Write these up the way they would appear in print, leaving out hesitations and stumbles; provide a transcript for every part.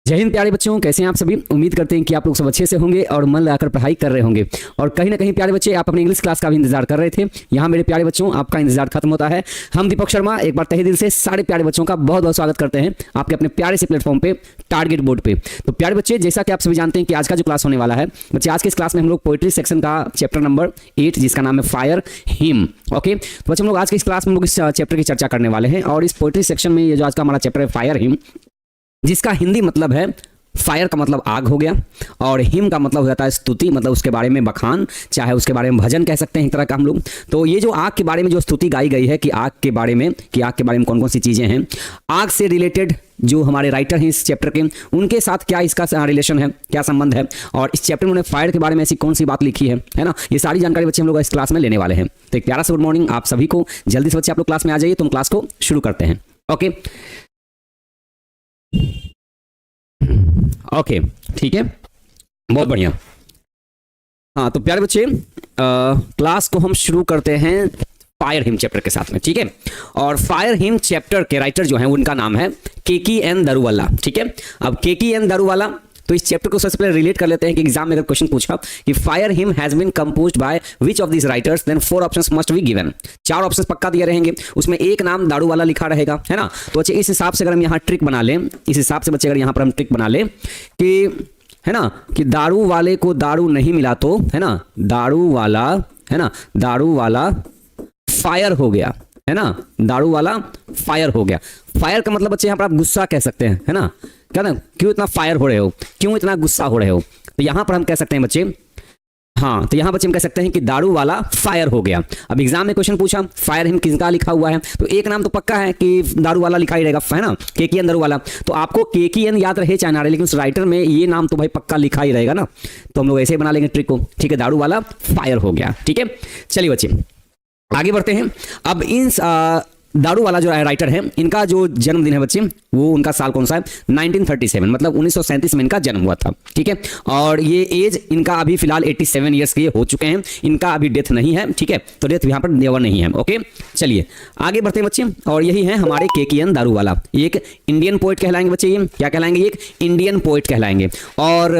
जय हिंद प्यारे बच्चों, कैसे हैं आप सभी। उम्मीद करते हैं कि आप लोग सब अच्छे से होंगे और मन लगाकर पढ़ाई कर रहे होंगे। और कहीं ना कहीं प्यारे बच्चे आप अपने इंग्लिश क्लास का भी इंतजार कर रहे थे। यहाँ मेरे प्यारे बच्चों आपका इंतजार खत्म होता है। हम दीपक शर्मा एक बार तहे दिल से सारे प्यारे बच्चों का बहुत बहुत स्वागत करते हैं आपके अपने प्यारे से प्लेटफॉर्म पे, टारगेट बोर्ड पे। तो प्यारे बच्चे, जैसा कि आप सभी जानते हैं कि आज का जो क्लास होने वाला है बच्चे, आज के इस क्लास में हम लोग पोएट्री सेक्शन का चैप्टर नंबर 8 जिसका नाम है फायर हिम। ओके, तो बच्चे हम लोग आज के इस क्लास में हम लोग इस चैप्टर की चर्चा करने वाले हैं। और इस पोएट्री सेक्शन में ये जो आज का हमारा चैप्टर है फायर हिम, जिसका हिंदी मतलब है फायर का मतलब आग हो गया, और हिम का मतलब हो जाता है स्तुति, मतलब उसके बारे में बखान, चाहे उसके बारे में भजन कह सकते हैं एक तरह का हम लोग। तो ये जो आग के बारे में जो स्तुति गाई गई है कि आग के बारे में कौन कौन सी चीज़ें हैं, आग से रिलेटेड जो हमारे राइटर हैं इस चैप्टर के, उनके साथ क्या इसका रिलेशन है, क्या संबंध है, और इस चैप्टर में उन्होंने फायर के बारे में ऐसी कौन सी बात लिखी है ना, ये सारी जानकारी बच्चे हम लोग इस क्लास में लेने वाले हैं। तो एक प्यारा सा गुड मॉर्निंग आप सभी को। जल्दी से बच्चे आप लोग क्लास में आ जाइए, तो हम क्लास को शुरू करते हैं। ओके, ठीक है, बहुत बढ़िया। हाँ तो प्यारे बच्चे, क्लास को हम शुरू करते हैं फायर हिम चैप्टर के साथ में, ठीक है। और फायर हिम चैप्टर के राइटर जो हैं उनका नाम है के.की.एन. दारूवाला, ठीक है। अब के.की.एन. दारूवाला, तो इस चैप्टर को सबसे पहले रिलेट कर लेते हैं कि एग्जाम में अगर क्वेश्चन पूछा कि fire hymn has been composed by which of these writers, then 4 options must be given. 4 options पक्का दिए रहेंगे, उसमें एक नाम दारूवाला लिखा रहेगा, है ना। तो बच्चे इस हिसाब से अगर हम यहाँ ट्रिक बना लें, इस हिसाब से बच्चे अगर यहाँ पर हम ट्रिक बना लें कि, है ना, कि दारू वाले को दारू नहीं मिला तो, है ना, दारू वाला फायर हो गया, है ना, दारू वाला फायर हो गया। फायर का मतलब बच्चे यहाँ पर आप गुस्सा कह सकते हैं, है ना, क्या ना, क्यों इतना फायर हो रहे हो, क्यों इतना गुस्सा हो रहे हो। तो यहां पर हम कह सकते हैं बच्चे, हाँ, तो यहां बच्चे हम कह सकते हैं कि दारू वाला फायर हो गया। अब एग्जाम में क्वेश्चन पूछा फायर हिम किसका लिखा हुआ है, तो एक नाम तो पक्का है कि दारू वाला लिखा ही रहेगा, है ना, के.की.एन. दारूवाला। तो आपको के.की.एन. याद रहे चाहे ना रहे, लेकिन उस राइटर में ये नाम तो भाई पक्का लिखा ही रहेगा ना। तो हम लोग ऐसे बना लेंगे ट्रिक को, ठीक है, दारू वाला फायर हो गया, ठीक है। चलिए बच्चे आगे बढ़ते हैं। अब इन दारू वाला जो राइटर है, इनका जो जन्मदिन है बच्चे, वो उनका साल कौन सा है, 1937, मतलब 1937 में इनका जन्म हुआ था, ठीक है। और ये एज इनका अभी फिलहाल 87 ईयर्स के हो चुके हैं, इनका अभी डेथ नहीं है, ठीक है। तो डेथ यहाँ पर नेवर नहीं है। ओके, चलिए आगे बढ़ते हैं बच्चे। और यही है हमारे के.की.एन. दारूवाला, एक इंडियन पोएट कहलाएंगे बच्चे। ये क्या कहलाएंगे, एक इंडियन पोएट कहलाएंगे। और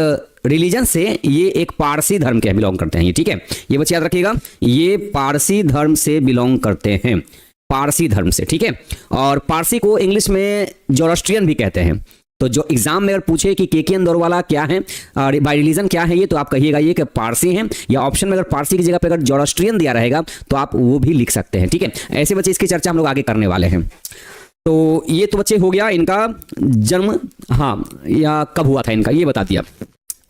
रिलीजन से ये एक पारसी धर्म के बिलोंग करते हैं, ये, ठीक है। ये बच्चे याद रखिएगा, ये पारसी धर्म से बिलोंग करते हैं, पारसी धर्म से, ठीक है। और पारसी को इंग्लिश में जोरोस्ट्रियन भी कहते हैं। तो जो एग्जाम में अगर पूछे कि के.की.एन. दारूवाला क्या है, बाय रिलीजन क्या है ये, तो आप कहिएगा ये कि पारसी हैं, या ऑप्शन में अगर पारसी की जगह पे अगर जोरोस्ट्रियन दिया रहेगा तो आप वो भी लिख सकते हैं, ठीक है। ऐसे बच्चे इसकी चर्चा हम लोग आगे करने वाले हैं। तो ये तो बच्चे हो गया इनका जन्म, हाँ, या कब हुआ था इनका, ये बता दिया,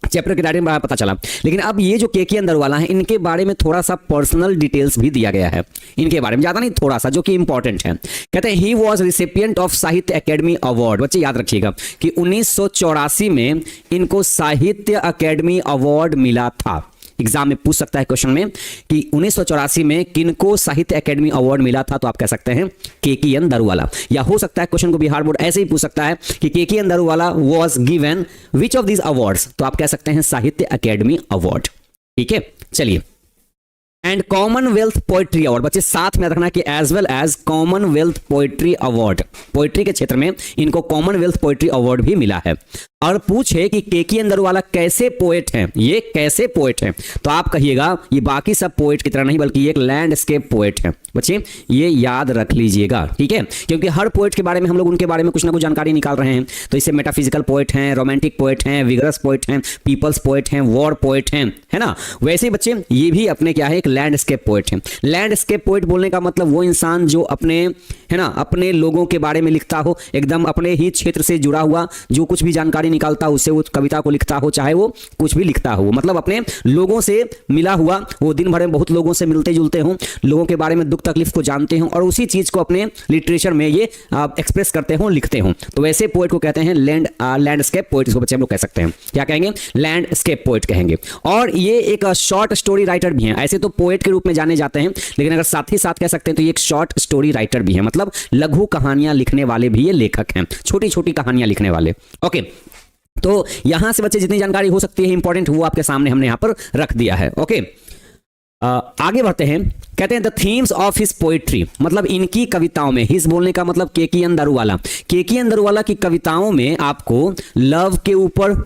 चैप्टर के दायरे में पता चला। लेकिन अब ये जो के.की.एन. दारूवाला है, इनके बारे में थोड़ा सा पर्सनल डिटेल्स भी दिया गया है इनके बारे में, ज्यादा नहीं, थोड़ा सा, जो कि इंपॉर्टेंट है। कहते हैं ही वाज रिसिपिएंट ऑफ साहित्य अकेडमी अवार्ड। बच्चे याद रखिएगा कि 1984 में इनको साहित्य अकेडमी अवार्ड मिला था। एग्जाम में पूछ सकता है क्वेश्चन में कि 1984 में किनको साहित्य अकेडमी अवार्ड मिला था, तो आप कह सकते हैं के.की.एन. दारूवाला। या हो सकता है क्वेश्चन को बिहार बोर्ड ऐसे ही पूछ सकता है कि Keki N. Daruwalla was given which of these awards, तो आप कह सकते हैं साहित्य अकेडमी अवार्ड, ठीक है। चलिए, एंड कॉमनवेल्थ पोएट्री अवार्ड, बच्चे साथ में रखना कि as well as Commonwealth poetry award, poetry के क्षेत्र में इनको कॉमनवेल्थ पोएट्री अवार्ड भी मिला है। और पूछे कि के.की.एन. दारूवाला कैसे पोएट हैं, ये कैसे पोएट हैं, तो आप कहिएगा ये बाकी सब पोएट की तरह नहीं, बल्कि ये एक लैंडस्केप पोएट है। बच्चे ये याद रख लीजिएगा, ठीक है, क्योंकि हर पोएट के बारे में हम लोग उनके बारे में कुछ ना कुछ जानकारी निकाल रहे हैं। तो इससे मेटाफिजिकल पोएट हैं, रोमांटिक पोएट हैं, विगरस पोएट हैं, पीपल्स पोएट हैं, वॉर पोएट हैं, है ना। वैसे बच्चे ये भी अपने क्या है, एक लैंडस्केप पोएट हैं। लैंडस्केप पोएट बोलने का मतलब वो इंसान जो अपने, है ना, अपने लोगों के बारे में लिखता हो, एकदम अपने ही क्षेत्र से जुड़ा हुआ, जो कुछ भी जानकारी निकालता हो उससे वो कविता को लिखता हो, चाहे वो कुछ भी लिखता हो, मतलब अपने लोगों से मिला हुआ, वो दिन भर में बहुत लोगों से मिलते जुलते हों, लोगों के बारे में दुख तकलीफ को जानते हों, और उसी चीज को अपने लिटरेचर में ये एक्सप्रेस करते हों, लिखते हों। तो वैसे पोएट को कहते हैं लैंडस्केप पोएट, इसको बच्चे हम लोग कह सकते हैं, क्या कहेंगे, लैंडस्केप पोएट कहेंगे। और ये एक शॉर्ट स्टोरी राइटर भी हैं। ऐसे तो पोएट के रूप में जाने जाते हैं, लेकिन अगर साथ ही साथ कह सकते हैं तो ये एक शॉर्ट स्टोरी राइटर भी है, मतलब लघु कहानियां लिखने वाले भी ये लेखक हैं, छोटी छोटी कहानियां लिखने वाले। ओके, तो यहां से बच्चे जितनी जानकारी हो सकती है इंपॉर्टेंट, वो आपके सामने हमने यहां पर रख दिया है। ओके, आगे बढ़ते हैं। कहते हैं the themes of his poetry, मतलब इनकी कविताओं में, हिज बोलने का मतलब केकेएन दारूवाला, केकेएन दारूवाला की कविताओं में आपको लव के ऊपर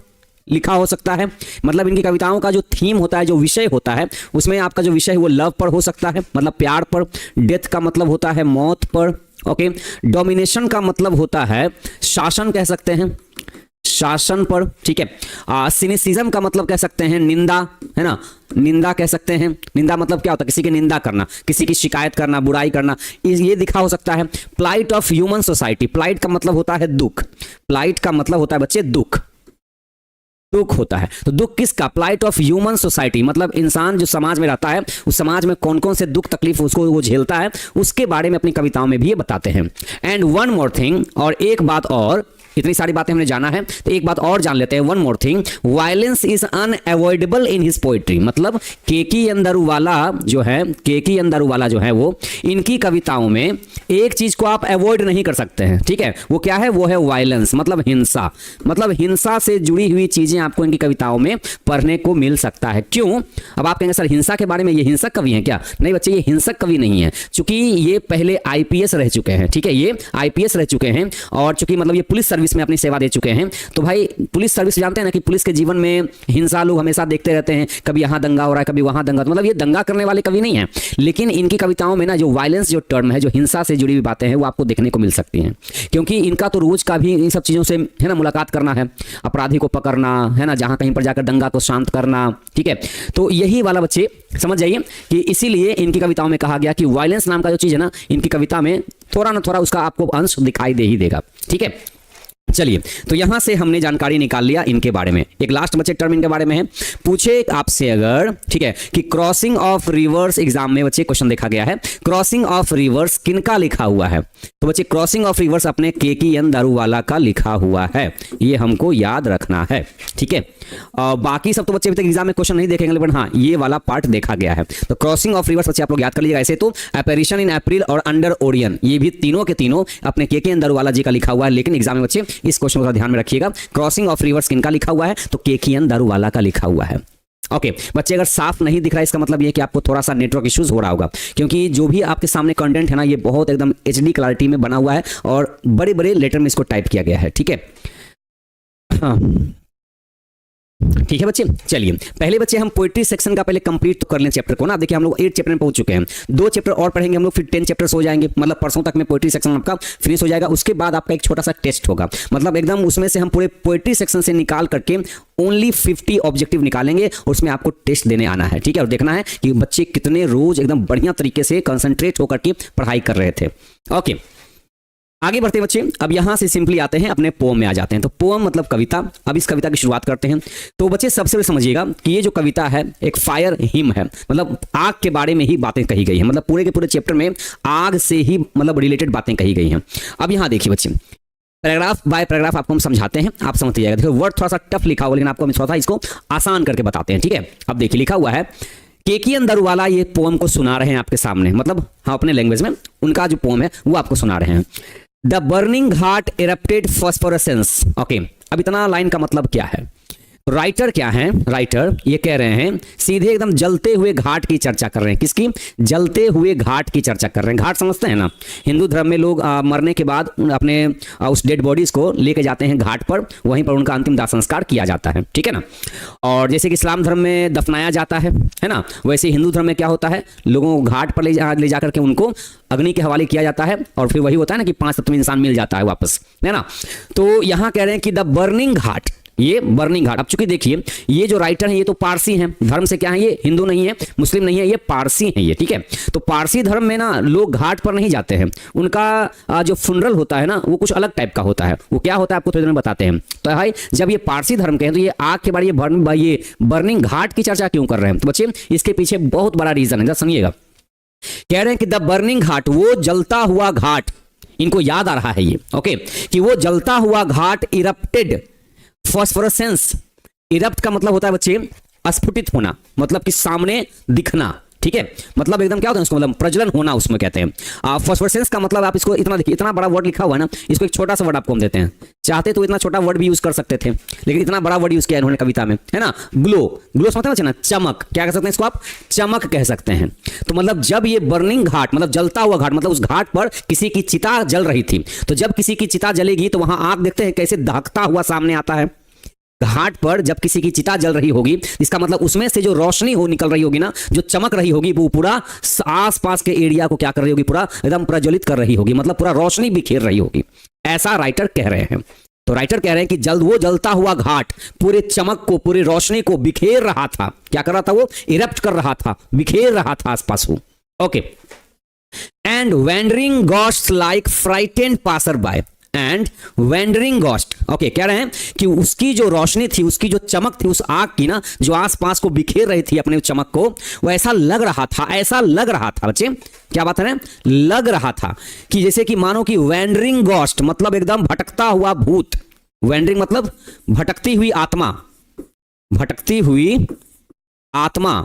लिखा हो सकता है। मतलब इनकी कविताओं का जो थीम होता है, जो विषय होता है, उसमें आपका जो विषय है वो लव पर हो सकता है, मतलब प्यार पर। डेथ का मतलब होता है मौत पर। ओके, डोमिनेशन का मतलब होता है शासन, कह सकते हैं शासन पर, ठीक है। सिनिसिज्म का मतलब कह सकते हैं निंदा, है ना, निंदा कह सकते हैं। निंदा मतलब क्या होता है? किसी की निंदा करना, किसी की शिकायत करना, बुराई करना, ये दिखा हो सकता है। Plight of human society, plight का मतलब होता है दुख, प्लाइट का मतलब होता है बच्चे दुख, दुख होता है। तो दुख किसका? प्लाइट ऑफ ह्यूमन सोसाइटी, मतलब इंसान जो समाज में रहता है, उस समाज में कौन कौन से दुख तकलीफ उसको वो झेलता है, उसके बारे में अपनी कविताओं में भी ये बताते हैं। एंड वन मोर थिंग, और एक बात और, इतनी सारी बातें हमने जाना है तो एक बात और जान लेते हैं। One more thing, violence is unavoidable in his poetry, मतलब केकेएन दारूवाला जो है, केकेएन दारूवाला जो है वो इनकी कविताओं में एक चीज को आप अवॉइड नहीं कर सकते हैं, ठीक है। वो क्या है? वो है वायलेंस, मतलब हिंसा, मतलब हिंसा से जुड़ी हुई चीजें आपको इनकी कविताओं में पढ़ने को मिल सकता है। क्यों? अब आप कहेंगे सर हिंसा के बारे में ये हिंसक कवि हैं क्या? नहीं बच्चे, ये हिंसक कवि नहीं है, चूंकि ये पहले आईपीएस रह चुके हैं, ठीक है, ये आईपीएस रह चुके हैं, और चूंकि मतलब ये पुलिस सर्विस में अपनी सेवा दे चुके हैं। तो भाई पुलिस सर्विस जानते हैं ना कि पुलिस के जीवन में हिंसा लोग हमेशा देखते रहते हैं, कभी यहां दंगा हो रहा है, कभी वहां दंगा, तो मतलब ये दंगा करने वाले कवि नहीं है। लेकिन इनकी कविताओं में ना जो वायलेंस जो टर्म है, जो हिंसा से जुड़ी हुई बातें हैं, वो आपको देखने को मिल सकती हैं, क्योंकि इनका तो रोज का भी इन सब चीजों से, है ना, मुलाकात करना है, अपराधी को पकड़ना, है ना, जहां कहीं पर जाकर दंगा को शांत करना, ठीक है। तो यही वाला बच्चे समझ जाइए कि इसीलिए इनकी कविताओं में कहा गया कि वायलेंस नाम का जो चीज है ना, इनकी कविता में थोड़ा ना थोड़ा उसका आपको अंश दिखाई दे ही देगा, ठीक है। चलिए, तो यहां से हमने जानकारी निकाल लिया इनके बारे में। एक लास्ट बच्चे टर्म इनके बारे में है, पूछे आपसे अगर, ठीक है, कि क्रॉसिंग ऑफ रिवर्स, एग्जाम में बच्चे क्वेश्चन देखा गया है, क्रॉसिंग ऑफ रिवर्स किनका लिखा हुआ है? तो बच्चे क्रॉसिंग ऑफ रिवर्स अपने केकेएन दारूवाला का लिखा हुआ है, ये हमको याद रखना है, ठीक है। बाकी सब तो बच्चे अभी तक एग्जाम में क्वेश्चन नहीं देखेंगे, लेकिन हाँ ये वाला पार्ट देखा गया है। तो क्रॉसिंग ऑफ रिवर्स बच्चे आप लोग याद कर लीजिएगा। ऐसे तो अपैरिशन इन अप्रैल और अंडर ओरियन, ये भी तीनों के तीनों अपने केकेएन दारूवाला जी का लिखा हुआ है, लेकिन एग्जाम में बच्चे इस क्वेश्चन को ध्यान में रखिएगा। क्रॉसिंग ऑफ रिवर्स किनका लिखा हुआ है? तो केकेएन दारूवाला का लिखा हुआ है। ओके बच्चे, अगर साफ नहीं दिख रहा है इसका मतलब ये कि आपको थोड़ा सा नेटवर्क इश्यूज हो रहा होगा, क्योंकि जो भी आपके सामने कंटेंट है ना, ये बहुत एकदम एचडी क्लैरिटी में बना हुआ है और बड़े बड़े लेटर में इसको टाइप किया गया है, ठीक है। हाँ ठीक है बच्चे, चलिए पहले बच्चे हम पोएट्री सेक्शन का पहले कंप्लीट तो कर लें चैप्टर को ना। देखिए हम लोग 8 चैप्टर में पहुंच चुके हैं, 2 चैप्टर और पढ़ेंगे हम लोग, फिर 10 चैप्टर्स हो जाएंगे, मतलब परसों तक में पोएट्री सेक्शन आपका फिनिश हो जाएगा। उसके बाद आपका एक छोटा सा टेस्ट होगा, मतलब एकदम उसमें से हम पूरे पोएट्री सेक्शन से निकाल करके ओनली 50 ऑब्जेक्टिव निकालेंगे और उसमें आपको टेस्ट देने आना है, ठीक है। और देखना है कि बच्चे कितने रोज एकदम बढ़िया तरीके से कंसंट्रेट होकर के पढ़ाई कर रहे थे। ओके आगे बढ़ते बच्चे, अब यहां से सिंपली आते हैं अपने पोम में आ जाते हैं। तो पोम मतलब कविता। अब इस कविता की शुरुआत करते हैं। तो बच्चे सबसे पहले समझिएगा कि ये जो कविता है एक फायर हिम है, मतलब आग के बारे में ही बातें कही गई हैं, मतलब पूरे के पूरे चैप्टर में आग से ही मतलब रिलेटेड बातें कही गई हैं। अब यहां देखिए बच्चे, पैराग्राफ बाय पैराग्राफ आपको हम समझाते हैं, आप समझते जाएगा। देखो वर्ड थोड़ा सा टफ लिखा हुआ, लेकिन आपको हम थोड़ा सा इसको आसान करके बताते हैं, ठीक है। अब देखिए लिखा हुआ है, केकेएन दारूवाला ये पोम को सुना रहे हैं आपके सामने, मतलब हाँ अपने लैंग्वेज में उनका जो पोम है वो आपको सुना रहे हैं। The burning Ghat erupted phosphorescence. Okay अब इतना लाइन का मतलब क्या है? राइटर क्या है? राइटर ये कह रहे हैं सीधे एकदम जलते हुए घाट की चर्चा कर रहे हैं। किसकी? जलते हुए घाट की चर्चा कर रहे हैं। घाट समझते हैं ना, हिंदू धर्म में लोग मरने के बाद अपने उस डेड बॉडीज को लेके जाते हैं घाट पर, वहीं पर उनका अंतिम दाह संस्कार किया जाता है, ठीक है ना। और जैसे कि इस्लाम धर्म में दफनाया जाता है ना, वैसे हिंदू धर्म में क्या होता है, लोगों को घाट पर ले जाकर के उनको अग्नि के हवाले किया जाता है, और फिर वही होता है ना कि 5 तत्व इंसान मिल जाता है वापस, है ना। तो यहां कह रहे हैं कि द बर्निंग घाट, ये बर्निंग घाट। अब चूंकि देखिए ये जो राइटर है ये तो पारसी हैं, धर्म से क्या है, ये हिंदू नहीं है, मुस्लिम नहीं है, ये पारसी हैं ये, ठीक है। तो पारसी धर्म में ना लोग घाट पर नहीं जाते हैं, उनका जो फुनरल होता है ना वो कुछ अलग टाइप का होता है। वो क्या होता है आपको थोड़ी देर में बताते हैं। तो भाई जब ये पारसी धर्म के हैं तो ये आग के बारे ये बर्निंग घाट की चर्चा क्यों कर रहे हैं? तो बच्चे इसके पीछे बहुत बड़ा रीजन है, जरा सुनिएगा। कह रहे हैं कि द बर्निंग घाट, वो जलता हुआ घाट, इनको याद आ रहा है ये, ओके, कि वो जलता हुआ घाट इरप्टेड फॉस्फोरेसेंस। इरप्ट का मतलब होता है बच्चे स्फुटित होना, मतलब कि सामने दिखना, ठीक है, मतलब एकदम क्या होता है उसको, मतलब प्रज्वलन होना उसमें कहते हैं। फॉस्फोरेसेंस का मतलब आप इसको इतना देखिए, इतना बड़ा वर्ड लिखा हुआ है ना, इसको एक छोटा सा वर्ड आपको हम देते हैं, चाहते तो इतना छोटा वर्ड भी यूज कर सकते थे, लेकिन इतना बड़ा वर्ड यूज किया इन्होंने कविता में, है ना। ग्लो, ग्लो समझते हैं ना, चमक, क्या कह सकते हैं इसको आप, चमक कह सकते हैं। तो मतलब जब ये बर्निंग घाट, मतलब जलता हुआ घाट, मतलब उस घाट पर किसी की चिता जल रही थी, तो जब किसी की चिता जलेगी तो वहां आप देखते हैं कैसे दहकता हुआ सामने आता है। घाट पर जब किसी की चिता जल रही होगी, इसका मतलब उसमें से जो रोशनी हो निकल रही होगी ना, जो चमक रही होगी, वो पूरा आसपास के एरिया को क्या कर रही होगी, पूरा एकदम प्रज्वलित कर रही होगी, मतलब पूरा रोशनी बिखेर रही होगी, ऐसा राइटर कह रहे हैं। तो राइटर कह रहे हैं कि वो जलता हुआ घाट पूरे चमक को, पूरी रोशनी को बिखेर रहा था। क्या कर रहा था वो, इरप्ट कर रहा था, बिखेर रहा था आसपास वो। Okay, and wandering ghost like frightened passer by, and wandering ghost, okay, कह रहे हैं कि उसकी जो रोशनी थी, उसकी जो चमक थी उस आग की ना, जो आसपास को बिखेर रही थी अपने चमक को, वो ऐसा लग रहा था, ऐसा लग रहा था बच्चे, क्या बात है, लग रहा था कि जैसे कि मानो कि वेंडरिंग घोस्ट मतलब एकदम भटकता हुआ भूत, वेंडरिंग मतलब भटकती हुई आत्मा, भटकती हुई आत्मा,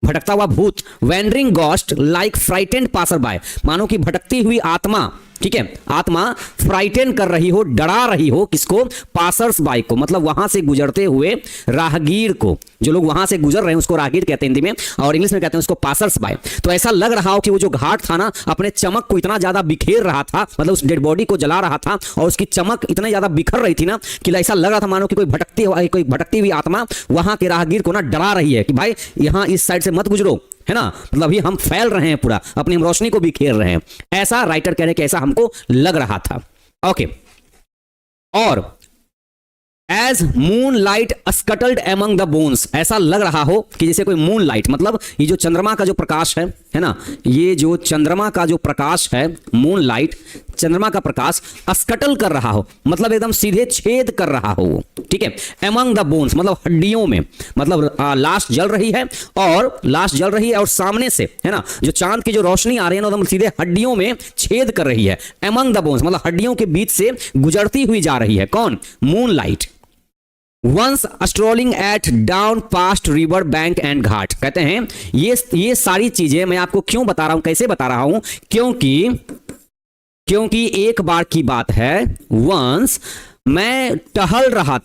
भटकता हुआ भूत, wandering ghost like frightened passer by, मानो कि भटकती हुई आत्मा, ठीक है, आत्मा फ्राइटेन कर रही हो, डरा रही हो, किसको, पासर्स बाय को, मतलब वहां से गुजरते हुए राहगीर को, जो लोग वहां से गुजर रहे हैं उसको राहगीर कहते हैं हिंदी में, और इंग्लिश में कहते हैं उसको पासर्स बाय। तो ऐसा लग रहा हो कि वो जो घाट था ना, अपने चमक को इतना ज्यादा बिखेर रहा था, मतलब उस डेड बॉडी को जला रहा था, और उसकी चमक इतनी ज्यादा बिखर रही थी ना कि ऐसा लग रहा था मानो कि कोई भटकती हुई आत्मा वहां के राहगीर को ना डरा रही है कि भाई यहां इस साइड से मत गुजरो, है ना, मतलब अभी हम फैल रहे हैं, पूरा अपनी रोशनी को बिखेर रहे हैं, ऐसा राइटर कह रहे हैं कि ऐसा हमको लग रहा था। ओके, और as moon light scuttled among the bones, ऐसा लग रहा हो कि जैसे कोई मून लाइट, मतलब ये जो चंद्रमा का जो प्रकाश है ना, ये जो चंद्रमा का जो प्रकाश है, मून लाइट, चंद्रमा का प्रकाश स्कटल कर रहा हो, मतलब एकदम सीधे छेद कर रहा हो वो, ठीक है, एमंग द बोन्स मतलब हड्डियों में, मतलब लाश जल रही है, और लाश जल रही है और सामने से, है ना, जो चांद की जो रोशनी आ रही है ना, एकदम सीधे हड्डियों में छेद कर रही है, एमंग द बोन्स मतलब हड्डियों के बीच से गुजरती हुई जा रही है, कौन, moon light. Once strolling at dawn past river bank and ghat, कहते हैं ये सारी चीजें मैं आपको क्यों बता रहा हूं, कैसे बता रहा हूं, क्योंकि एक बार की बात है, वंस मैं टहल रहा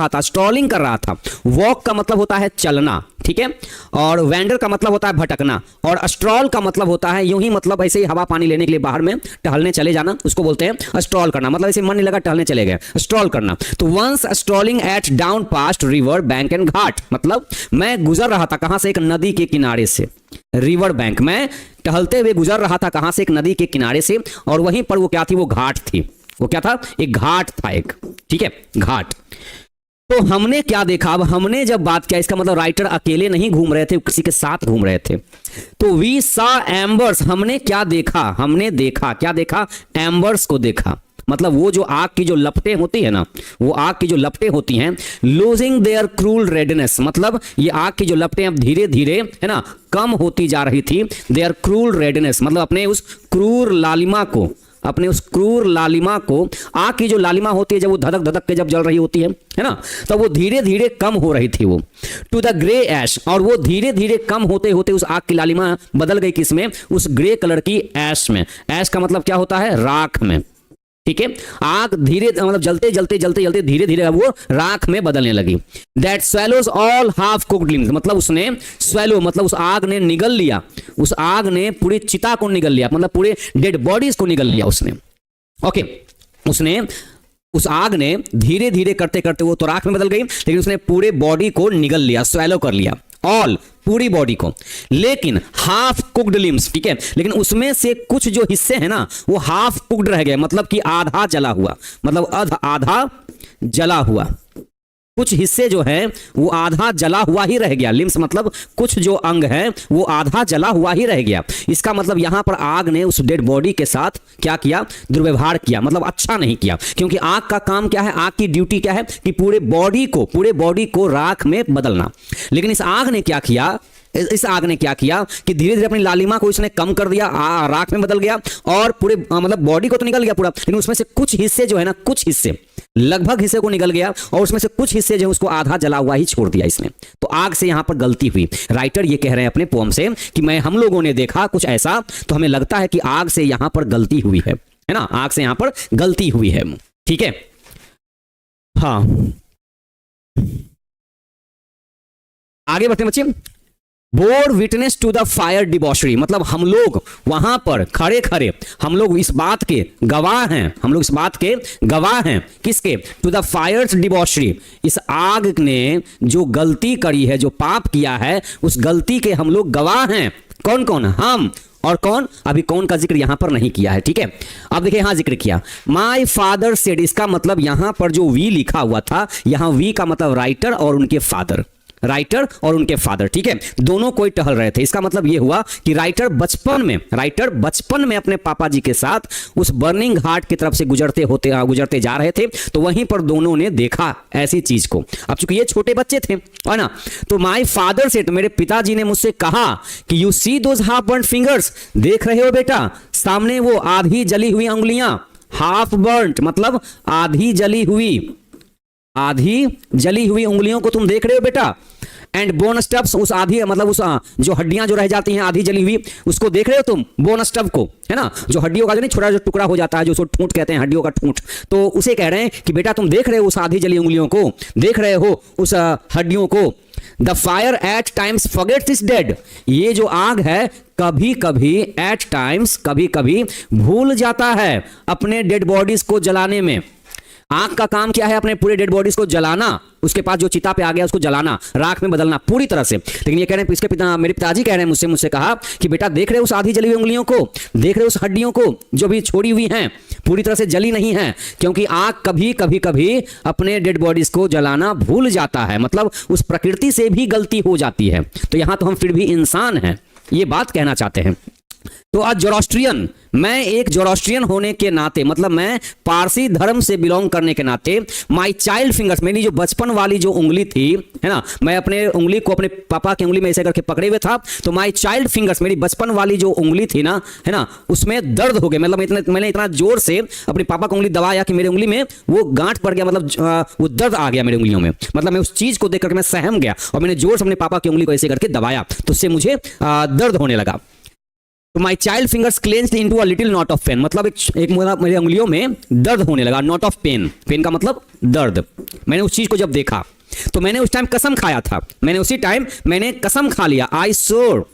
था, स्ट्रॉलिंग कर रहा था, वॉक का मतलब होता है चलना, ठीक है, और वेंडर का मतलब होता है भटकना, और स्ट्रॉल का मतलब होता है यूं ही, मतलब ऐसे ही हवा पानी लेने के लिए बाहर में टहलने चले जाना, उसको बोलते हैं स्ट्रॉल करना, मतलब ऐसे मन नहीं लगा टहलने चले गए, स्ट्रॉल करना। तो once strolling at dawn past river bank and ghat, मतलब मैं गुजर रहा था कहां से, एक नदी के किनारे से, रिवर बैंक, मैं टहलते हुए गुजर रहा था कहां से, एक नदी के किनारे से, और वहीं पर वो क्या थी, वो घाट थी, वो क्या था, एक घाट था एक, ठीक है, घाट। तो हमने क्या देखा, अब हमने जब बात किया, इसका मतलब राइटर अकेले नहीं घूम रहे थे, किसी के साथ घूम रहे थे। तो वी सा एम्बर्स, हमने क्या देखा, क्या देखा, एम्बर्स को देखा, मतलब वो जो आग की जो लपटें होती है ना, वो आग की जो लपटें होती हैं, लूजिंग देयर क्रूल रेडनेस, मतलब ये आग की जो लपटें अब धीरे धीरे, है ना, कम होती जा रही थी, देयर क्रूल रेडनेस मतलब अपने उस क्रूर लालिमा को, आग की जो लालिमा होती है जब वो धधक धधक के जब जल रही होती है ना, तो वो धीरे धीरे कम हो रही थी वो, टू द ग्रे ऐश, और वो धीरे धीरे कम होते होते उस आग की लालिमा बदल गई किसमें, उस ग्रे कलर की ऐश में। ऐश का मतलब क्या होता है, राख में, ठीक है, आग धीरे मतलब जलते धीरे धीरे वो राख में बदलने लगी। That swallows all half cooked limbs, मतलब उसने स्वेलो मतलब उस आग ने निगल लिया, उस आग ने पूरी चिता को निगल लिया, मतलब पूरे डेड बॉडीज को निगल लिया उसने। ओके, उसने उस आग ने धीरे धीरे करते करते, वो तो राख में बदल गई, लेकिन उसने पूरे बॉडी को निगल लिया, स्वेलो कर लिया, ऑल पूरी बॉडी को, लेकिन हाफ कुक्ड लिम्स, ठीक है, लेकिन उसमें से कुछ जो हिस्से हैं ना वो हाफ कुक्ड रह गए, मतलब कि आधा जला हुआ, मतलब आधा जला हुआ, कुछ हिस्से जो है वो आधा जला हुआ ही रह गया, लिम्स मतलब कुछ जो अंग है वो आधा जला हुआ ही रह गया। इसका मतलब यहां पर आग ने उस डेड बॉडी के साथ क्या किया, दुर्व्यवहार किया, मतलब अच्छा नहीं किया, क्योंकि आग का काम क्या है, आग की ड्यूटी क्या है कि पूरे बॉडी को राख में बदलना। लेकिन इस आग ने क्या किया, इस आग ने क्या किया कि धीरे धीरे अपनी लालिमा को इसने कम कर दिया, राख में बदल गया और पूरे मतलब बॉडी को तो निकल गया पूरा, लेकिन उसमें से कुछ हिस्से जो है ना, कुछ हिस्से लगभग हिस्से को निकल गया और उसमें से कुछ हिस्से जो उसको आधा जला हुआ ही छोड़ दिया इसने। तो आग से यहां पर गलती हुई। राइटर ये कह रहे हैं अपने पोम से कि हम लोगों ने देखा कुछ ऐसा, तो हमें लगता है कि आग से यहां पर गलती हुई है ना, आग से यहां पर गलती हुई है। ठीक है, हाँ आगे बढ़ते हैं बच्चे। Bored witness to the fire debauchery, मतलब हम लोग वहां पर खड़े खड़े हम लोग इस बात के गवाह हैं, हम लोग इस बात के गवाह हैं किसके, टू द फायर्स डिबॉशरी, इस आग ने जो गलती करी है, जो पाप किया है, उस गलती के हम लोग गवाह हैं। कौन कौन, हम और कौन, अभी कौन का जिक्र यहां पर नहीं किया है। ठीक है, अब देखिए यहां जिक्र किया माय फादर सेड, इसका मतलब यहां पर जो वी लिखा हुआ था, यहां वी का मतलब राइटर और उनके फादर, राइटर और उनके फादर। ठीक है, दोनों कोई टहल रहे थे। इसका मतलब यह हुआ कि राइटर बचपन में अपने पापा जी के साथ उस बर्निंग हार्ट की तरफ से गुजरते जा रहे थे, तो वहीं पर दोनों ने देखा ऐसी चीज को। अब चूंकि ये छोटे बच्चे थे है ना, तो माय फादर से, तो मेरे पिताजी ने मुझसे कहा कि you see those half burned fingers, देख रहे हो बेटा सामने वो आधी जली हुई उंगलियां, हाफ बर्न्ड मतलब आधी जली हुई उंगलियों को तुम देख रहे हो बेटा, एंड बोन स्टब्स, उस आधी मतलब उस जो हड्डियां जो रह जाती हैं आधी जली हुई, उसको देख रहे हो तुम, बोन स्टब को, है ना, जो हड्डियों का जो नहीं छोटा जो टुकड़ा हो जाता है, जो उसको ठूंठ कहते हैं, हड्डियों का ठूंठ, तो उसे कह रहे हैं कि बेटा तुम देख रहे हो उस आधी जली उंगलियों को, देख रहे हो उस हड्डियों को। The fire eight times forgets it's dead, ये जो आग है कभी कभी एट टाइम्स कभी कभी भूल जाता है अपने डेड बॉडीज को जलाने में। आग का काम क्या है, अपने पूरे डेड बॉडीज को जलाना, उसके पास जो चिता पे आ गया उसको जलाना, राख में बदलना पूरी तरह से। लेकिन ये कह रहे हैं, इसके पिता मेरे पिताजी कह रहे हैं मुझसे कहा कि बेटा देख रहे हो उस आधी जली हुई उंगलियों को, देख रहे हो उस हड्डियों को जो भी छोड़ी हुई हैं, पूरी तरह से जली नहीं है, क्योंकि आग कभी अपने डेड बॉडीज को जलाना भूल जाता है, मतलब उस प्रकृति से भी गलती हो जाती है। तो यहां तो हम फिर भी इंसान हैं, ये बात कहना चाहते हैं। तो आज जोरोस्ट्रियन, मैं एक जोरोस्ट्रियन होने के नाते, मतलब मैं पारसी धर्म से बिलोंग करने के नाते, माई चाइल्ड फिंगर्स, मेरी जो बचपन वाली जो उंगली थी, है ना, मैं अपने उंगली को अपने पापा की उंगली में ऐसे करके पकड़े हुए था, तो माई चाइल्ड फिंगर्स, मेरी बचपन वाली जो उंगली थी ना, है ना, उसमें दर्द हो गया, मतलब मैंने इतना जोर से अपनी पापा की उंगली दबाया कि मेरी उंगली में वो गांठ पड़ गया, मतलब वो दर्द आ गया मेरी उंगलियों में, मतलब मैं उस चीज को देख करके मैं सहम गया और मैंने जोर से अपने पापा की उंगली को ऐसे करके दबाया, तो उससे मुझे दर्द होने लगा। तो my child fingers clenched into a little knot of pain, मतलब एक मेरी उंगलियों में दर्द होने लगा, नॉट ऑफ पेन, पेन का मतलब दर्द। मैंने उस चीज को जब देखा तो मैंने उस टाइम कसम खाया था, मैंने उसी टाइम मैंने कसम खा लिया, आई श्योर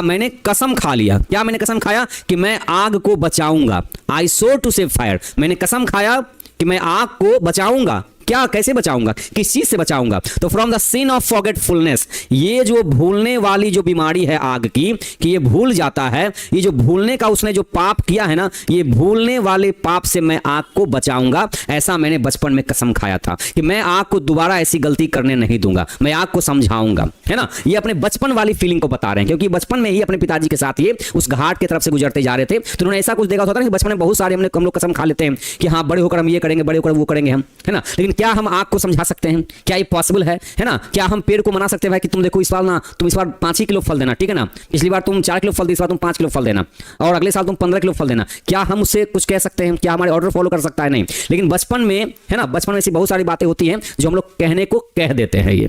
मैंने कसम खा लिया। क्या मैंने कसम खाया कि मैं आग को बचाऊंगा, I swore to save fire, मैंने कसम खाया कि मैं आग को बचाऊंगा। क्या, कैसे बचाऊंगा, किस चीज से बचाऊंगा, तो from the sin of forgetfulness, ये जो भूलने वाली जो बीमारी है आग की, कि ये भूल जाता है, ये जो भूलने का उसने जो पाप किया है ना, ये भूलने वाले पाप से मैं आग को बचाऊंगा। ऐसा मैंने बचपन में कसम खाया था कि मैं आग को दोबारा ऐसी गलती करने नहीं दूंगा, मैं आग को समझाऊंगा, है ना। ये अपने बचपन वाली फीलिंग को बता रहे हैं, क्योंकि बचपन में ही अपने पिताजी के साथ ये उस घाट की तरफ से गुजरते जा रहे थे, तो उन्होंने ऐसा कुछ देखा होता है कि बचपन में बहुत सारे हम लोग कसम खा लेते हैं कि हाँ बड़े होकर हम ये करेंगे, बड़े होकर वो करेंगे हम, है ना। लेकिन क्या हम आग को समझा सकते हैं, क्या ये पॉसिबल है ना। क्या हम पेड़ को मना सकते हैं भाई कि तुम देखो इस बार 5 ही किलो फल देना, ठीक है ना, पिछली बार तुम 4 किलो फल दी, इस बार तुम 5 किलो फल देना, और अगले साल तुम 15 किलो फल देना। क्या हम उससे कुछ कह सकते हैं, क्या हमारे ऑर्डर फॉलो कर सकता है, नहीं। लेकिन बचपन में, है ना, बचपन में ऐसी बहुत सारी बातें होती हैं जो हम लोग कहने को कह देते हैं, ये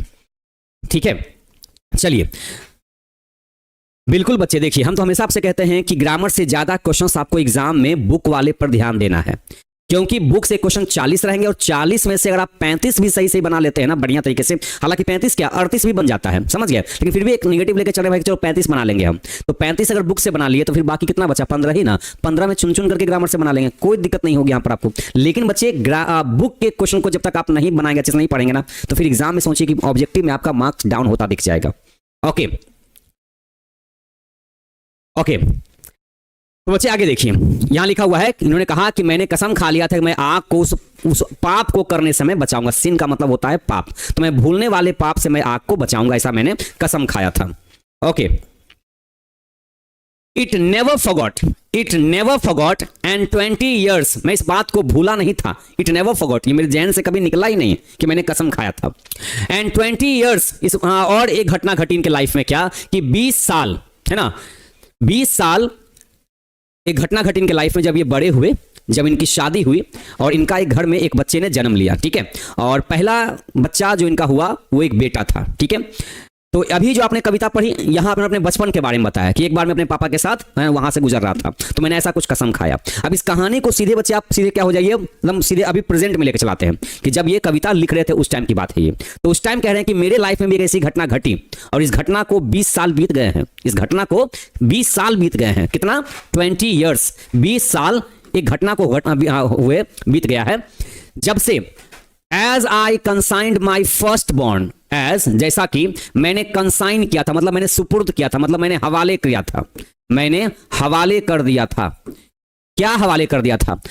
ठीक है। चलिए बिल्कुल बच्चे, देखिए हम तो हमेशा आपसे कहते हैं कि ग्रामर से ज्यादा क्वेश्चंस आपको एग्जाम में बुक वाले पर ध्यान देना है, क्योंकि बुक से क्वेश्चन 40 रहेंगे और 40 में से अगर आप 35 भी सही बना लेते हैं ना बढ़िया तरीके से, हालांकि 35 क्या 38 भी बन जाता है, समझ गए, लेकिन फिर भी एक नेगेटिव लेके चले भाई चलो 35 बना लेंगे हम, तो 35 अगर बुक से बना लिए तो फिर बाकी कितना बचा, 15 ही ना, 15 में चुन चुन करके ग्रामर से बना लेंगे, कोई दिक्कत नहीं होगी यहाँ पर आपको। लेकिन बच्चे बुक के क्वेश्चन को जब तक आप नहीं बनाएंगे, अच्छे से नहीं पढ़ेंगे ना, तो फिर एग्जाम में सोचिए कि ऑब्जेक्टिव में आपका मार्क्स डाउन होता दिख जाएगा। ओके ओके, तो बच्चे आगे देखिए, यहां लिखा हुआ है, इन्होंने कहा कि मैंने कसम खा लिया था कि मैं आग को उस पाप को करने से मैं बचाऊंगा। सिन का मतलब होता है पाप, तो मैं भूलने वाले पाप से मैं आग को बचाऊंगा, ऐसा मैंने कसम खाया था। Okay, it never forgot, it never forgot and 20 years, मैं इस बात को भूला नहीं था। इट नेवर फॉरगॉट, ये मेरे जहन से कभी निकला ही नहीं कि मैंने कसम खाया था। एंड 20 ईयर्स, इस और एक घटना घटी इनके लाइफ में, क्या कि 20 साल, है ना, 20 साल एक घटना घटी इनके लाइफ में जब ये बड़े हुए, जब इनकी शादी हुई और इनका एक घर में एक बच्चे ने जन्म लिया, ठीक है। और पहला बच्चा जो इनका हुआ वो एक बेटा था, ठीक है। तो अभी जो आपने कविता पढ़ी, यहाँ आपने अपने बचपन के बारे में बताया कि एक बार मैं अपने पापा के साथ वहां से गुजर रहा था तो मैंने ऐसा कुछ कसम खाया। अब इस कहानी को सीधे बच्चे आप सीधे क्या हो जाइए, एकदम सीधे अभी प्रेजेंट में लेकर चलाते हैं कि जब ये कविता लिख रहे थे उस टाइम की बात है ये। तो उस टाइम कह रहे हैं कि मेरे लाइफ में भी एक ऐसी घटना घटी और इस घटना को 20 साल बीत गए हैं। इस घटना को 20 साल बीत गए हैं। कितना? 20 ईयर्स, 20 साल एक घटना को हुए बीत गया है जब से as I consigned my first born, as जैसा कि मैंने कंसाइन किया था, मतलब मैंने सुपुर्द किया था, मतलब मैंने हवाले किया था, मैंने हवाले कर दिया था। क्या हवाले कर दिया था?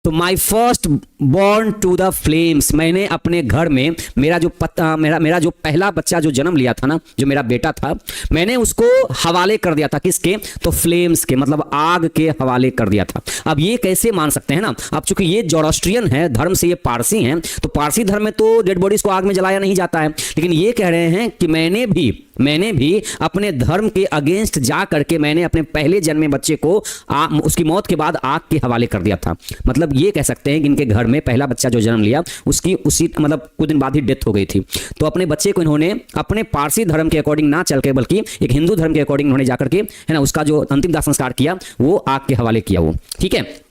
तो my first born to the flames, मैंने अपने घर में मेरा जो पहला बच्चा जो जन्म लिया था ना, जो मेरा बेटा था, मैंने उसको हवाले कर दिया था। किसके? तो फ्लेम्स के, मतलब आग के हवाले कर दिया था। अब ये कैसे मान सकते हैं ना, अब चूंकि ये जोरास्ट्रियन है धर्म से, ये पारसी हैं, तो पारसी धर्म में तो डेड बॉडीज को आग में जलाया नहीं जाता है, लेकिन ये कह रहे हैं कि मैंने भी अपने धर्म के अगेंस्ट जा करके मैंने अपने पहले जन्मे बच्चे को उसकी मौत के बाद आग के हवाले कर दिया था। मतलब ये कह सकते हैं कि इनके घर में पहला बच्चा जो जन्म लिया उसी मतलब कुछ दिन बाद ही डेथ हो गई थी। तो अपने बच्चे को इन्होंने अपने पारसी धर्म के अकॉर्डिंग ना चल के बल्कि एक हिंदू धर्म के अकॉर्डिंग इन्होंने जाकर के, है ना, उसका जो अंतिम दाह संस्कार किया वो आग के हवाले किया वो, ठीक है।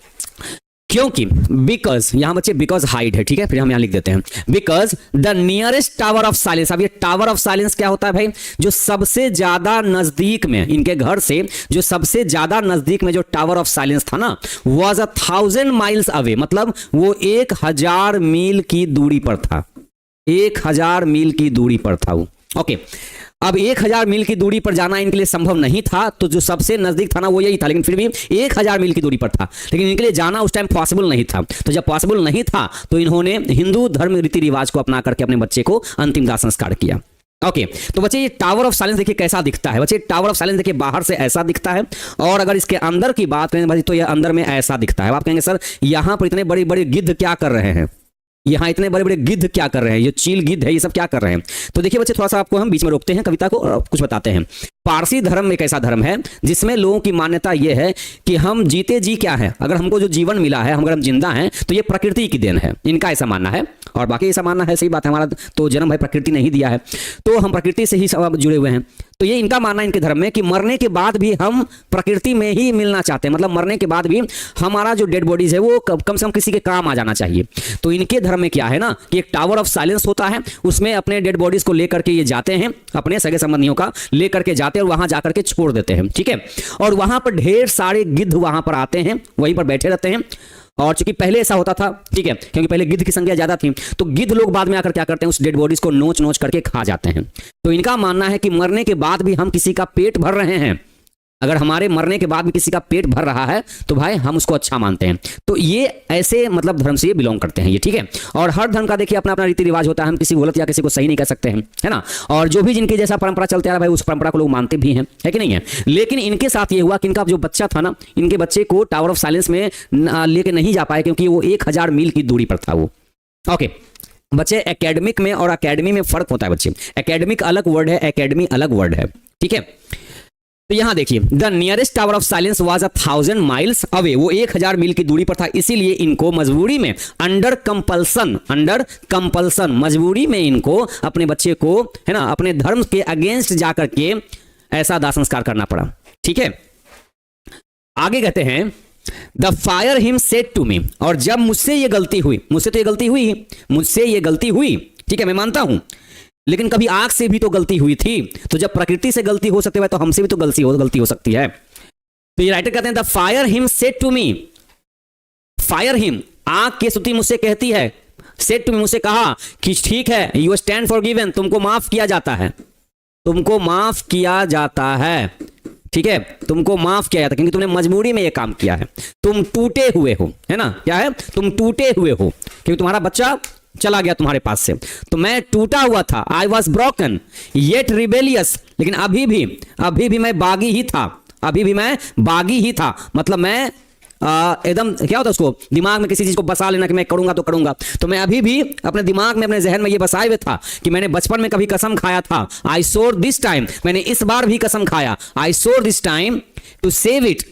क्योंकि बिकॉज, यहां बच्चे बिकॉज हाइड है, ठीक है, फिर हम यहां लिख देते हैं because the nearest tower of silence. अब ये टावर ऑफ साइलेंस क्या होता है भाई? जो सबसे ज्यादा नजदीक में, इनके घर से जो सबसे ज्यादा नजदीक में जो टावर ऑफ साइलेंस था ना, वॉज 1000 माइल्स अवे, मतलब वो 1000 मील की दूरी पर था। 1000 मील की दूरी पर था वो, ओके। अब 1000 मील की दूरी पर जाना इनके लिए संभव नहीं था, तो जो सबसे नजदीक था ना वो यही था, लेकिन फिर भी 1000 मील की दूरी पर था, लेकिन इनके लिए जाना उस टाइम पॉसिबल नहीं था। तो जब पॉसिबल नहीं था तो इन्होंने हिंदू धर्म रीति रिवाज को अपना करके अपने बच्चे को अंतिम दाह संस्कार किया, ओके। तो बच्चे ये टावर ऑफ साइलेंस देखिए कैसा दिखता है। बच्चे टावर ऑफ साइलेंस देखिए बाहर से ऐसा दिखता है, और अगर इसके अंदर की बात करें भाई तो ये अंदर में ऐसा दिखता है। आप कहेंगे सर यहाँ पर इतने बड़े बड़े गिद्ध क्या कर रहे हैं, यहाँ इतने बड़े बड़े गिद्ध क्या कर रहे हैं, ये चील गिद्ध है, ये सब क्या कर रहे हैं? तो देखिए बच्चे थोड़ा सा आपको हम बीच में रोकते हैं कविता को और कुछ बताते हैं। पारसी धर्म एक ऐसा धर्म है जिसमें लोगों की मान्यता यह है कि हम जीते जी क्या है, अगर हमको जो जीवन मिला है, अगर हम जिंदा हैं तो ये प्रकृति की देन है, इनका ऐसा मानना है। और बाकी ऐसा मानना है, सही बात है, हमारा तो जन्म भाई प्रकृति ने ही दिया है, तो हम प्रकृति से ही सब जुड़े हुए हैं। तो ये इनका मानना है इनके धर्म में कि मरने के बाद भी हम प्रकृति में ही मिलना चाहते हैं, मतलब मरने के बाद भी हमारा जो डेड बॉडीज है वो कम से कम किसी के काम आ जाना चाहिए। तो इनके धर्म में क्या है ना कि एक टावर ऑफ साइलेंस होता है, उसमें अपने डेड बॉडीज को लेकर के ये जाते हैं, अपने सगे संबंधियों का लेकर के जाते हैं और वहां जाकर के छोड़ देते हैं, ठीक है। और वहां पर ढेर सारे गिद्ध वहां पर आते हैं, वहीं पर बैठे रहते हैं। और चूंकि पहले ऐसा होता था, ठीक है, क्योंकि पहले गिद्ध की संख्या ज्यादा थी, तो गिद्ध लोग बाद में आकर क्या करते हैं, उस डेड बॉडीज को नोच नोच करके खा जाते हैं। तो इनका मानना है कि मरने के बाद भी हम किसी का पेट भर रहे हैं, अगर हमारे मरने के बाद भी किसी का पेट भर रहा है तो भाई हम उसको अच्छा मानते हैं। तो ये ऐसे मतलब धर्म से ये बिलोंग करते हैं ये, ठीक है। और हर धर्म का देखिए अपना अपना रीति रिवाज होता है, हम किसी को गलत या किसी को सही नहीं कह सकते हैं, है ना। और जो भी जिनके जैसा परंपरा चलते आ रहा है भाई उस परंपरा को लोग मानते भी हैं, है कि नहीं है। लेकिन इनके साथ ये हुआ कि इनका जो बच्चा था ना, इनके बच्चे को टावर ऑफ साइलेंस में लेके नहीं जा पाए क्योंकि वो 1000 मील की दूरी पर था वो, ओके। बच्चे एकेडमिक में और अकेडमी में फर्क होता है बच्चे, एकेडमिक अलग वर्ड है, एकेडमी अलग वर्ड है, ठीक है। तो यहां देखिए the nearest tower of silence was 1000 miles away, वो 1000 मील की दूरी पर था, इसीलिए इनको मजबूरी में अंडर कंपल्सन मजबूरी में इनको अपने बच्चे को, है ना, अपने धर्म के अगेंस्ट जाकर के ऐसा दाह संस्कार करना पड़ा, ठीक है। आगे कहते हैं the fire hymn said to me, और जब मुझसे ये गलती हुई, मुझसे ये गलती हुई, ठीक है, मैं मानता हूं, लेकिन कभी आग से भी तो गलती हुई थी, तो जब प्रकृति से गलती हो सकती है तो हमसे भी तो गलती हो सकती है। तो ये राइटर कहते हैं the fire hymn said to me, fire hymn आग की स्तुति मुझसे कहती है, सेड टू मी मुझसे कहा कि ठीक है, यू स्टैंड फॉरगिवन, तुमको माफ किया जाता है, तुमको माफ किया जाता है, ठीक है, तुमको माफ किया जाता है क्योंकि तुमने मजबूरी में ये काम किया है, तुम टूटे हुए हो, है ना, क्या है, तुम टूटे हुए हो क्योंकि तुम्हारा बच्चा चला गया तुम्हारे पास से, तो मैं टूटा हुआ था, I was broken yet rebellious, लेकिन अभी भी मैं बागी ही था, अभी भी मैं बागी ही था, मतलब मैं एकदम क्या होता है उसको दिमाग में किसी चीज को बसा लेना कि मैं करूंगा तो करूंगा। तो मैं अभी भी अपने दिमाग में अपने जहन में ये बसाए हुए था कि मैंने बचपन में कभी कसम खाया था, आई swore दिस टाइम, मैंने इस बार भी कसम खाया, I swore this time to save it,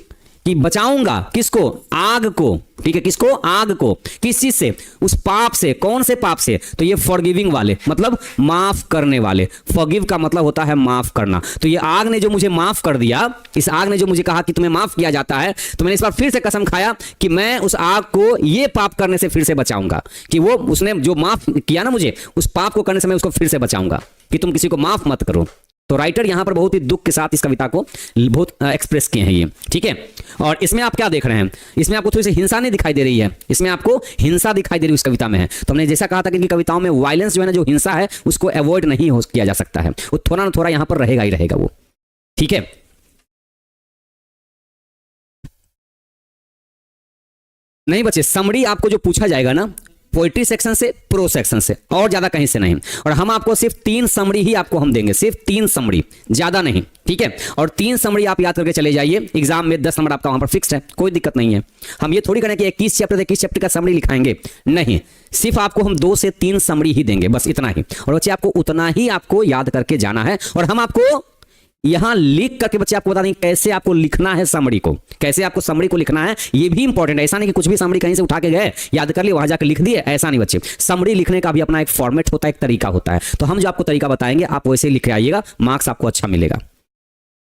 कि बचाऊंगा किसको, आग को, ठीक है, किसको, आग को, किस चीज से, उस पाप से। कौन से पाप से? तो ये फॉरगिविंग वाले, मतलब माफ करने वाले। फॉरगिव का मतलब होता है माफ करना। तो ये आग ने जो मुझे माफ कर दिया, इस आग ने जो मुझे कहा कि तुम्हें माफ किया जाता है, तो मैंने इस बार फिर से कसम खाया कि मैं उस आग को ये पाप करने से फिर से बचाऊंगा, कि वो उसने जो माफ किया ना मुझे, उस पाप को करने से मैं उसको फिर से बचाऊंगा, कि तुम किसी को माफ मत करो। तो राइटर यहां पर बहुत ही दुख के साथ इस कविता को बहुत एक्सप्रेस किए हैं ये, ठीक है। और इसमें आप क्या देख रहे हैं, इसमें आपको थोड़ी सी हिंसा नहीं दिखाई दे रही है, इसमें आपको हिंसा दिखाई दे रही है उस कविता में है। तो हमने जैसा कहा था कि इनकी कविताओं में वायलेंस जो है ना, जो हिंसा है, उसको अवॉइड नहीं हो किया जा सकता है, वो थोड़ा ना थोड़ा यहां पर रहेगा ही रहेगा वो, ठीक है। नहीं बच्चे, समरी आपको जो पूछा जाएगा ना, पोइट्री सेक्शन से, प्रो सेक्शन से, और ज्यादा कहीं से नहीं। और हम आपको सिर्फ 3 समरी ही आपको हम देंगे, सिर्फ 3 समरी, ज्यादा नहीं, ठीक है। और 3 समरी आप याद करके चले जाइए, एग्जाम में 10 नंबर आपका वहां पर फिक्स्ड है, कोई दिक्कत नहीं है। हम ये थोड़ी करें कि 21 चैप्टर का समरी लिखाएंगे, नहीं, सिर्फ आपको हम 2 से 3 समरी ही देंगे, बस इतना ही। और बच्चे आपको उतना ही आपको याद करके जाना है। और हम आपको यहां लिख करके बच्चे आपको बता देंगे कैसे आपको लिखना है समरी को, कैसे आपको समरी को लिखना है, ये भी इंपॉर्टेंट है। ऐसा नहीं कि कुछ भी समरी कहीं से उठा के गए, याद कर लिए, वहां जाकर लिख दिए, ऐसा नहीं बच्चे। समरी लिखने का भी अपना एक फॉर्मेट होता है, एक तरीका होता है। तो हम जो आपको तरीका बताएंगे आप वैसे लिख के आइएगा, मार्क्स आपको अच्छा मिलेगा,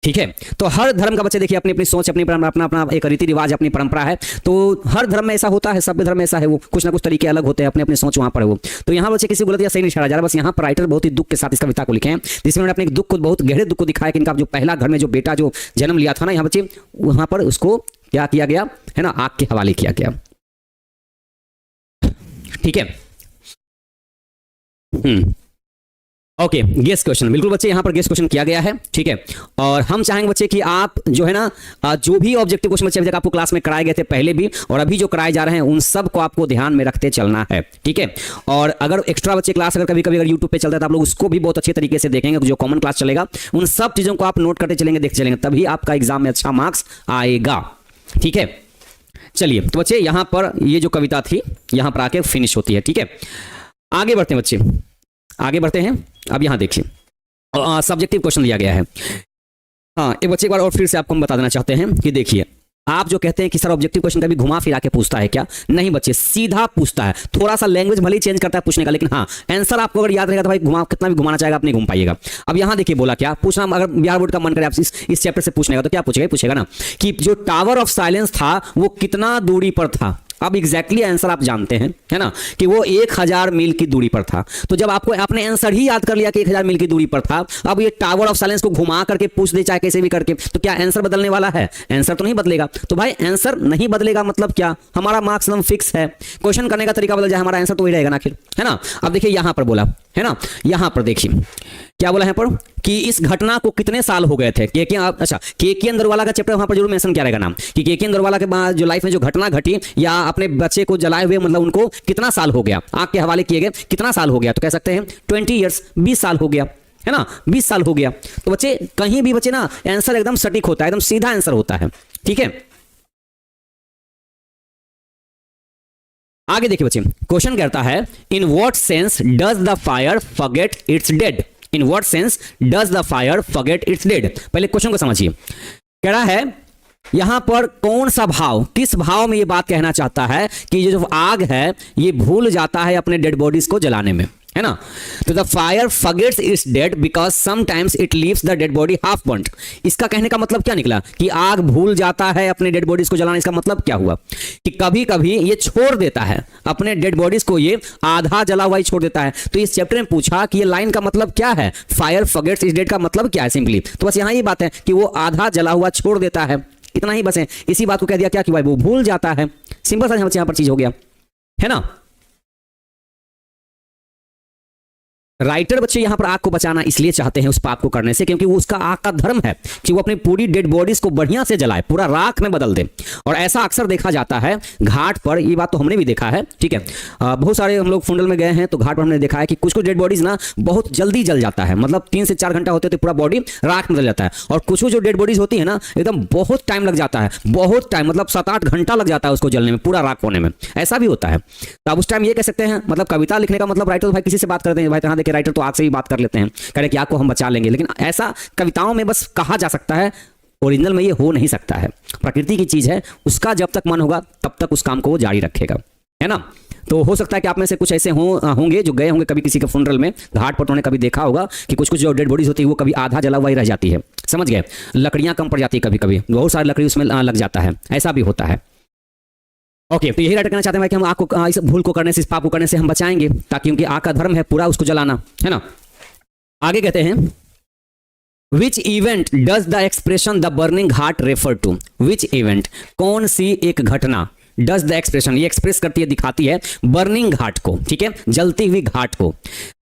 ठीक है। तो हर धर्म का बच्चे देखिए अपनी अपनी सोच, अपनी अपना अपना एक रीति रिवाज, अपनी परंपरा है। तो हर धर्म में ऐसा होता है, सभ्य धर्म में ऐसा है, वो कुछ ना कुछ तरीके अलग होते हैं, अपने अपने सोच वहां पर है वो। तो यहाँ बच्चे किसी गलत या सही नहीं ठहरा जा रहा, बस यहाँ पर राइटर बहुत ही दुख के साथ इस कविता को लिखे हैं, जिसमें उन्होंने अपने दुख को, बहुत गहरे दुख को दिखाया कि इनका जो पहला घर में जो बेटा जो जन्म लिया था ना, यहाँ बच्चे वहां पर उसको क्या किया गया है ना, आग के हवाले किया गया, ठीक है। ओके, गेस क्वेश्चन, बिल्कुल बच्चे यहाँ पर गेस क्वेश्चन किया गया है, ठीक है। और हम चाहेंगे बच्चे कि आप जो है ना जो भी ऑब्जेक्टिव क्वेश्चन बच्चे अभी तक आपको क्लास में कराए गए थे पहले भी, और अभी जो कराए जा रहे हैं, उन सब को आपको ध्यान में रखते चलना है, ठीक है। और अगर एक्स्ट्रा बच्चे क्लास अगर कभी कभी अगर यूट्यूब पे चलता है तो आप लोग उसको भी बहुत अच्छे तरीके से देखेंगे, जो कॉमन क्लास चलेगा, उन सब चीजों को आप नोट करते चलेंगे, देखते चलेंगे, तभी आपका एग्जाम में अच्छा मार्क्स आएगा, ठीक है। चलिए तो बच्चे यहाँ पर ये जो कविता थी यहाँ पर आके फिनिश होती है, ठीक है। आगे बढ़ते हैं बच्चे, आगे बढ़ते हैं। अब यहाँ देखिए सब्जेक्टिव क्वेश्चन दिया गया है। हाँ, एक बच्चे एक बार और फिर से आपको हम बता देना चाहते हैं कि देखिए, आप जो कहते हैं कि सर ऑब्जेक्टिव क्वेश्चन कभी घुमा फिरा के पूछता है क्या, नहीं बच्चे, सीधा पूछता है। थोड़ा सा लैंग्वेज भले ही चेंज करता है पूछने का, लेकिन हाँ आंसर आपको अगर याद रहेगा तो भाई घुमा कितना भी घुमाना चाहेगा आप नहीं घूम पाइएगा। अब यहाँ देखिए बोला क्या पूछना, अगर बिहार बोर्ड का मन करे आप इस चैप्टर से पूछने का तो क्या पूछेगा ना कि जो टावर ऑफ साइलेंस था वो कितना दूरी पर था। अब एग्जैक्टली आंसर आप जानते हैं, है ना, कि वो 1000 मील की दूरी पर था। तो जब आपको आपने आंसर ही याद कर लिया कि 1000 मील की दूरी पर था, अब ये टावर ऑफ साइलेंस को घुमा करके पूछ दे चाहे कैसे भी करके, तो क्या आंसर बदलने वाला है? आंसर तो नहीं बदलेगा। तो भाई आंसर नहीं बदलेगा मतलब क्या, हमारा मार्क्स एकदम फिक्स है। क्वेश्चन करने का तरीका बदल जाए, हमारा आंसर तो वही रहेगा ना आखिर, है ना। अब देखिए यहां पर बोला है ना, यहां पर देखिए क्या बोला है पर कि इस घटना को कितने साल हो गए थे। अच्छा, के अंदरवाला का चैप्टर वहां पर जरूर मेंशन किया रहेगा नाम, कि के अंदरवाला के बाद जो लाइफ में जो घटना घटी या अपने बच्चे को जलाए हुए, मतलब उनको कितना साल हो गया, आग के हवाले किए गए कितना साल हो गया, तो कह सकते हैं 20 ईयर्स, 20 साल हो गया, है ना, 20 साल हो गया। तो बच्चे कहीं भी बच्चे ना आंसर एकदम सटीक होता है, एकदम सीधा आंसर होता है, ठीक है। आगे देखिए बच्चे, क्वेश्चन कहता है in what sense does the fire forget it's dead. In what sense does the fire forget it's dead. पहले क्वेश्चन को समझिए, कह रहा है यहां पर कौन सा भाव, किस भाव में ये बात कहना चाहता है कि ये जो आग है ये भूल जाता है अपने डेड बॉडीज को जलाने में, है ना। तो the fire forgets it's dead because sometimes it leaves the dead body half burned. इसका कहने का मतलब क्या निकला कि आग भूल जाता है अपने डेड बॉडीज को जलाना। इसका मतलब क्या हुआ कि कभी कभी ये छोड़ देता है अपने डेड बॉडीज को, ये आधा जला हुआ ही छोड़ देता है। तो इस चैप्टर में पूछा कि ये लाइन का मतलब क्या है, फायर फॉरगेट्स इट्स डेड का मतलब क्या है सिंपली। तो बस यहां ये बात है कि वो आधा जला हुआ छोड़ देता है, इतना ही बस है। इसी बात को कह दिया क्या कि भाई वो भूल जाता है, सिंपल सा यहां पर चीज हो गया, है ना। राइटर बच्चे यहाँ पर आग को बचाना इसलिए चाहते हैं उस पाप को करने से, क्योंकि वो उसका आग का धर्म है कि वो अपनी पूरी डेड बॉडीज को बढ़िया से जलाए, पूरा राख में बदल दे। और ऐसा अक्सर देखा जाता है घाट पर, ये बात तो हमने भी देखा है, ठीक है। बहुत सारे हम लोग फुंडल में गए हैं तो घाट पर हमने देखा है कि कुछ कुछ डेड बॉडीज ना बहुत जल्दी जल जाता है, मतलब 3 से 4 घंटा होते तो पूरा बॉडी राख में बदल जाता है। और कुछ जो डेड बॉडीज होती है ना एकदम बहुत टाइम लग जाता है, बहुत टाइम, मतलब 7-8 घंटा लग जाता है उसको जलने में, पूरा राख होने में, ऐसा भी होता है। तो आप उस टाइम ये कह सकते हैं, मतलब कविता लिखने का मतलब राइटर तो भाई किसी से बात करते हैं, भाई यहाँ देखिए राइटर तो आग से भी बात कर लेते हैं, कह रहे कि आग को हम बचा लेंगे, लेकिन ऐसा कविताओं में बस कहा जा सकता है, ओरिजिनल में ये हो नहीं सकता है। प्रकृति की चीज है, उसका जब तक मन होगा तब तक उस काम को वो जारी रखेगा, है ना। तो हो सकता है कि आप में से कुछ ऐसे होंगे जो गए होंगे कभी किसी के फुनरल में, घाट पर उन्होंने कभी देखा होगा कि कुछ कुछ जो डेड बॉडीज होती है वो कभी आधा जला हुआ ही रह जाती है, समझ गए। लकड़ियां कम पड़ जाती है, कभी कभी बहुत सारी लकड़ी उसमें लग जाता है, ऐसा भी होता है। ओके, तो यही राइटर कहना चाहते हैं कि हम आग को, इस भूल को करने से, इस पाप को करने से हम बचाएंगे, ताकि उनकी आग का धर्म है पूरा उसको जलाना, है ना। आगे कहते हैं which event does the expression the burning ghat refer to. Which event, कौन सी एक घटना, डज द एक्सप्रेशन, ये एक्सप्रेस करती है, दिखाती है बर्निंग घाट को, ठीक है, जलती हुई घाट को।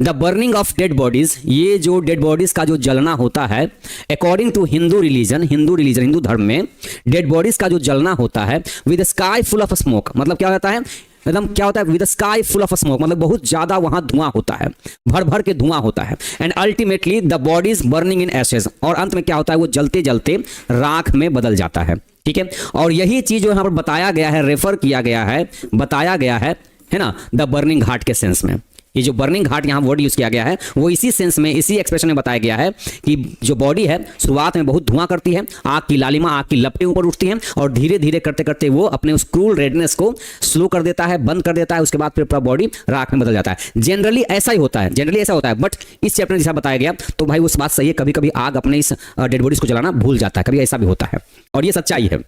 The burning of dead bodies, ये जो डेड बॉडीज का जो जलना होता है, according to Hindu religion, Hindu धर्म में डेड बॉडीज का जो जलना होता है with sky full of smoke, मतलब क्या होता है, एकदम क्या होता है, with sky full of smoke, मतलब बहुत ज्यादा वहां धुआं होता है, भर भर के धुआं होता है। And ultimately the bodies burning in Ashes, और अंत में क्या होता है, वो जलते जलते राख में बदल जाता है, ठीक है। और यही चीज जो यहाँ पर बताया गया है, रेफर किया गया है, बताया गया है ना, द बर्निंग घाट के सेंस में। ये जो बर्निंग घाट यहाँ वर्ड यूज किया गया है वो इसी सेंस में, इसी एक्सप्रेशन में बताया गया है कि जो बॉडी है शुरुआत में बहुत धुआं करती है, आग की लालिमा, आग की लपटें ऊपर उठती हैं, और धीरे धीरे करते करते वो अपने उस क्रूल रेडनेस को स्लो कर देता है, बंद कर देता है, उसके बाद फिर पूरा बॉडी राख में बदल जाता है। जनरली ऐसा ही होता है, जनरली ऐसा होता है, बट इस चैप्टर में जैसा बताया गया तो भाई उस बात सही है, कभी कभी आग अपने इस डेड बॉडीज को जलाना भूल जाता है, कभी ऐसा भी होता है, और ये सच्चाई है।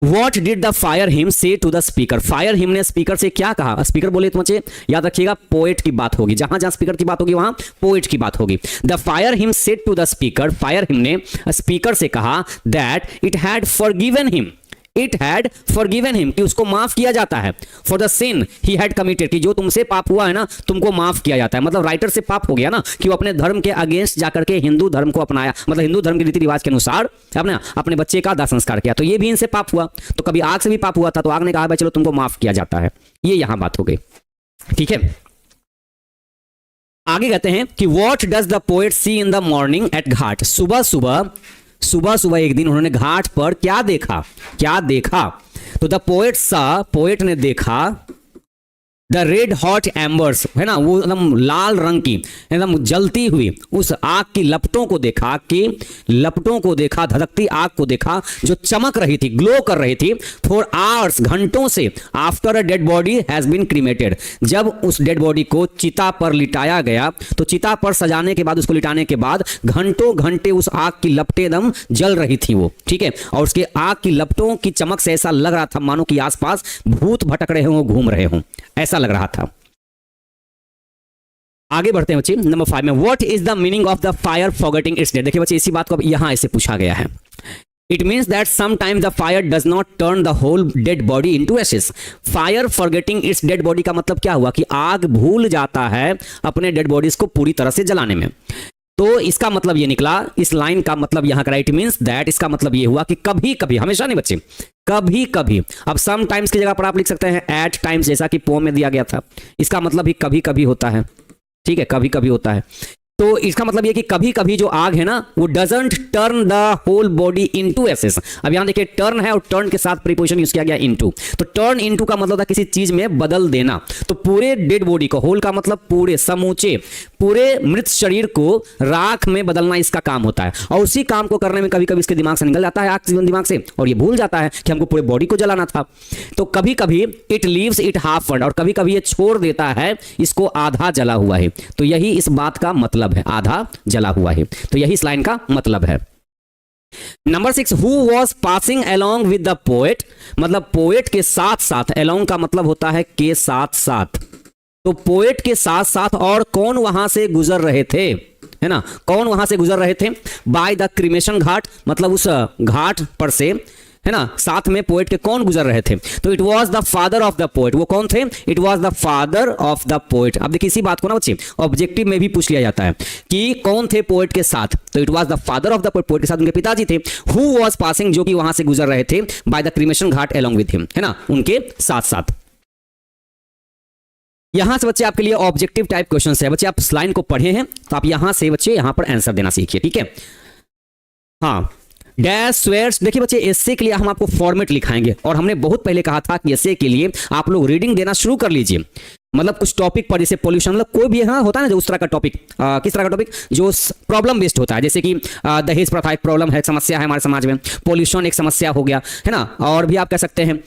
What did the fire hymn say to the speaker? Fire hymn ने स्पीकर से क्या कहा? स्पीकर बोले तो मुझे याद रखिएगा पोएट की बात होगी, जहां जहां स्पीकर की बात होगी वहां पोएट की बात होगी। The fire hymn said to the speaker, fire hymn ने स्पीकर से कहा that it had forgiven him, it had forgiven him, कि उसको माफ किया जाता है, for the sin he had committed, कि जो तुमसे पाप हुआ है ना तुमको माफ किया जाता है। मतलब राइटर से पाप हो गया ना कि वो अपने धर्म के अगेंस्ट जाकर के हिंदू धर्म को अपनाया, मतलब हिंदू धर्म के रीति रिवाज के अनुसार अपने बच्चे का दाह संस्कार किया, तो ये भी इनसे पाप हुआ। तो कभी आग से भी पाप हुआ था तो आग ने कहा भाई चलो तुमको माफ किया जाता है, ये यहां बात हो गई, ठीक है। आगे कहते हैं कि what does the poet see in the morning at ghat, सुबह सुबह एक दिन उन्होंने घाट पर क्या देखा, तो द पोएट सा, पोएट ने देखा द रेड हॉट एम्बर्स, है ना, वो एकदम लाल रंग की एकदम जलती हुई उस आग की लपटों को देखा, धधकती आग को देखा जो चमक रही थी, ग्लो कर रही थी, फॉर आवर्स, घंटों से, after a dead body has been cremated, जब उस डेड बॉडी को चिता पर लिटाया गया, तो चिता पर सजाने के बाद, उसको लिटाने के बाद घंटों घंटे उस आग की लपटें एकदम जल रही थी वो, ठीक है। और उसके आग की लपटों की चमक से ऐसा लग रहा था मानो कि आसपास भूत भटक रहे हों, घूम रहे हों, ऐसा लग रहा था। आगे बढ़ते हैं बच्चे नंबर 5 में, what is the meaning of the fire forgetting its dead. देखिए बच्चे इसी बात को अब यहां ऐसे पूछा गया है, it means that sometimes the fire does not turn the whole dead body into ashes. Fire forgetting its dead body का मतलब क्या हुआ कि आग भूल जाता है अपने डेड बॉडीज को पूरी तरह से जलाने में। तो इसका मतलब ये निकला, इस लाइन का मतलब यहां का, इट मीन्स दैट, इसका मतलब ये हुआ कि कभी कभी, हमेशा नहीं बच्चे, कभी कभी। अब सम टाइम्स की जगह पर आप लिख सकते हैं एट टाइम्स, जैसा कि पोम में दिया गया था, इसका मतलब ही कभी कभी होता है, ठीक है, कभी कभी होता है। तो इसका मतलब ये कि कभी कभी जो आग है ना वो doesn't turn the whole body into ashes. अब यहां देखिए टर्न है और टर्न के साथ प्रीपोजिशन यूज किया गया इनटू, तो टर्न इनटू का मतलब था किसी चीज में बदल देना। तो पूरे डेड बॉडी को, होल का मतलब पूरे, समूचे पूरे मृत शरीर को राख में बदलना इसका काम होता है। और उसी काम को करने में कभी कभी इसके दिमाग से निकल जाता है, आग दिमाग से, और ये भूल जाता है कि हमको पूरे बॉडी को जलाना था। तो कभी कभी it leaves it half burned, और कभी कभी ये छोड़ देता है इसको आधा जला हुआ है। तो यही इस बात का मतलब है, आधा जला हुआ है, तो यही इस लाइन का मतलब है। Number 6, who was passing along with the poet, मतलब पोएट के साथ साथ, अलोंग का मतलब होता है के साथ साथ, तो पोएट के साथ साथ और कौन वहां से गुजर रहे थे, है ना, कौन वहां से गुजर रहे थे, बाय द क्रीमेशन घाट, मतलब उस घाट पर से है ना, साथ में पोएट के कौन गुजर रहे थे? तो it was the father of the poet. वो कौन थे? It was the father of the poet. अब देखिए इसी बात को ना बच्चे ऑब्जेक्टिव में भी पूछ लिया जाता है कि कौन थे पोएट के साथ, तो it was the father of the poet. Poet के साथ उनके पिताजी थे। हु वॉज पासिंग, जो कि वहां से गुजर रहे थे, by the cremation Ghat along with him, है ना, उनके साथ साथ। यहां से बच्चे आपके लिए ऑब्जेक्टिव टाइप क्वेश्चन है। बच्चे आप इस लाइन को पढ़े हैं तो आप यहां से बच्चे यहां पर आंसर देना सीखिए, ठीक है। हाँ, डैश स्वेयर्स। देखिए बच्चे एस्से के लिए हम आपको फॉर्मेट लिखाएंगे और हमने बहुत पहले कहा था कि एस्से के लिए आप लोग रीडिंग देना शुरू कर लीजिए। मतलब कुछ टॉपिक पर, जैसे पोल्यूशन, मतलब कोई भी होता है ना जो उस तरह का टॉपिक, किस तरह का टॉपिक जो प्रॉब्लम बेस्ड होता है, जैसे कि दहेज प्रथा एक प्रॉब्लम है, एक समस्या है हमारे समाज में, पोल्यूशन एक समस्या हो गया, है ना, और भी आप कह सकते हैं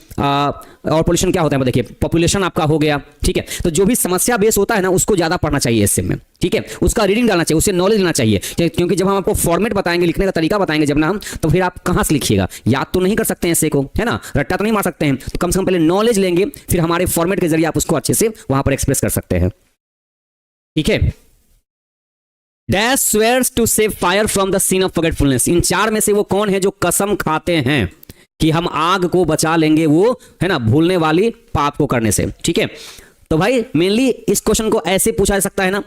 और पोल्यूशन क्या होता है, देखिए पॉपुलेशन आपका हो गया, ठीक है। तो जो भी समस्या बेस होता है ना उसको ज्यादा पढ़ना चाहिए इससे में, ठीक है, उसका रीडिंग डालना चाहिए, उससे नॉलेज लेना चाहिए, क्योंकि जब हम आपको फॉर्मेट बताएंगे, लिखने का तरीका बताएंगे जब ना हम, तो फिर आप कहां से लिखिएगा, याद तो नहीं कर सकते हैं इससे को, है ना, रट्टा तो नहीं मार सकते हैं, तो कम से कम पहले नॉलेज लेंगे, फिर हमारे फॉर्मेट के जरिए आप उसको अच्छे से वहां पर एक्सप्रेस कर सकते हैं, ठीक है। Dash swears to save fire from the scene of forgetfulness. इन चार में से वो कौन है जो कसम खाते हैं कि हम आग को बचा लेंगे, वो है ना भूलने वाली पाप को करने से, ठीक है। तो भाई मेनली इस क्वेश्चन को ऐसे पूछा जा सकता है ना,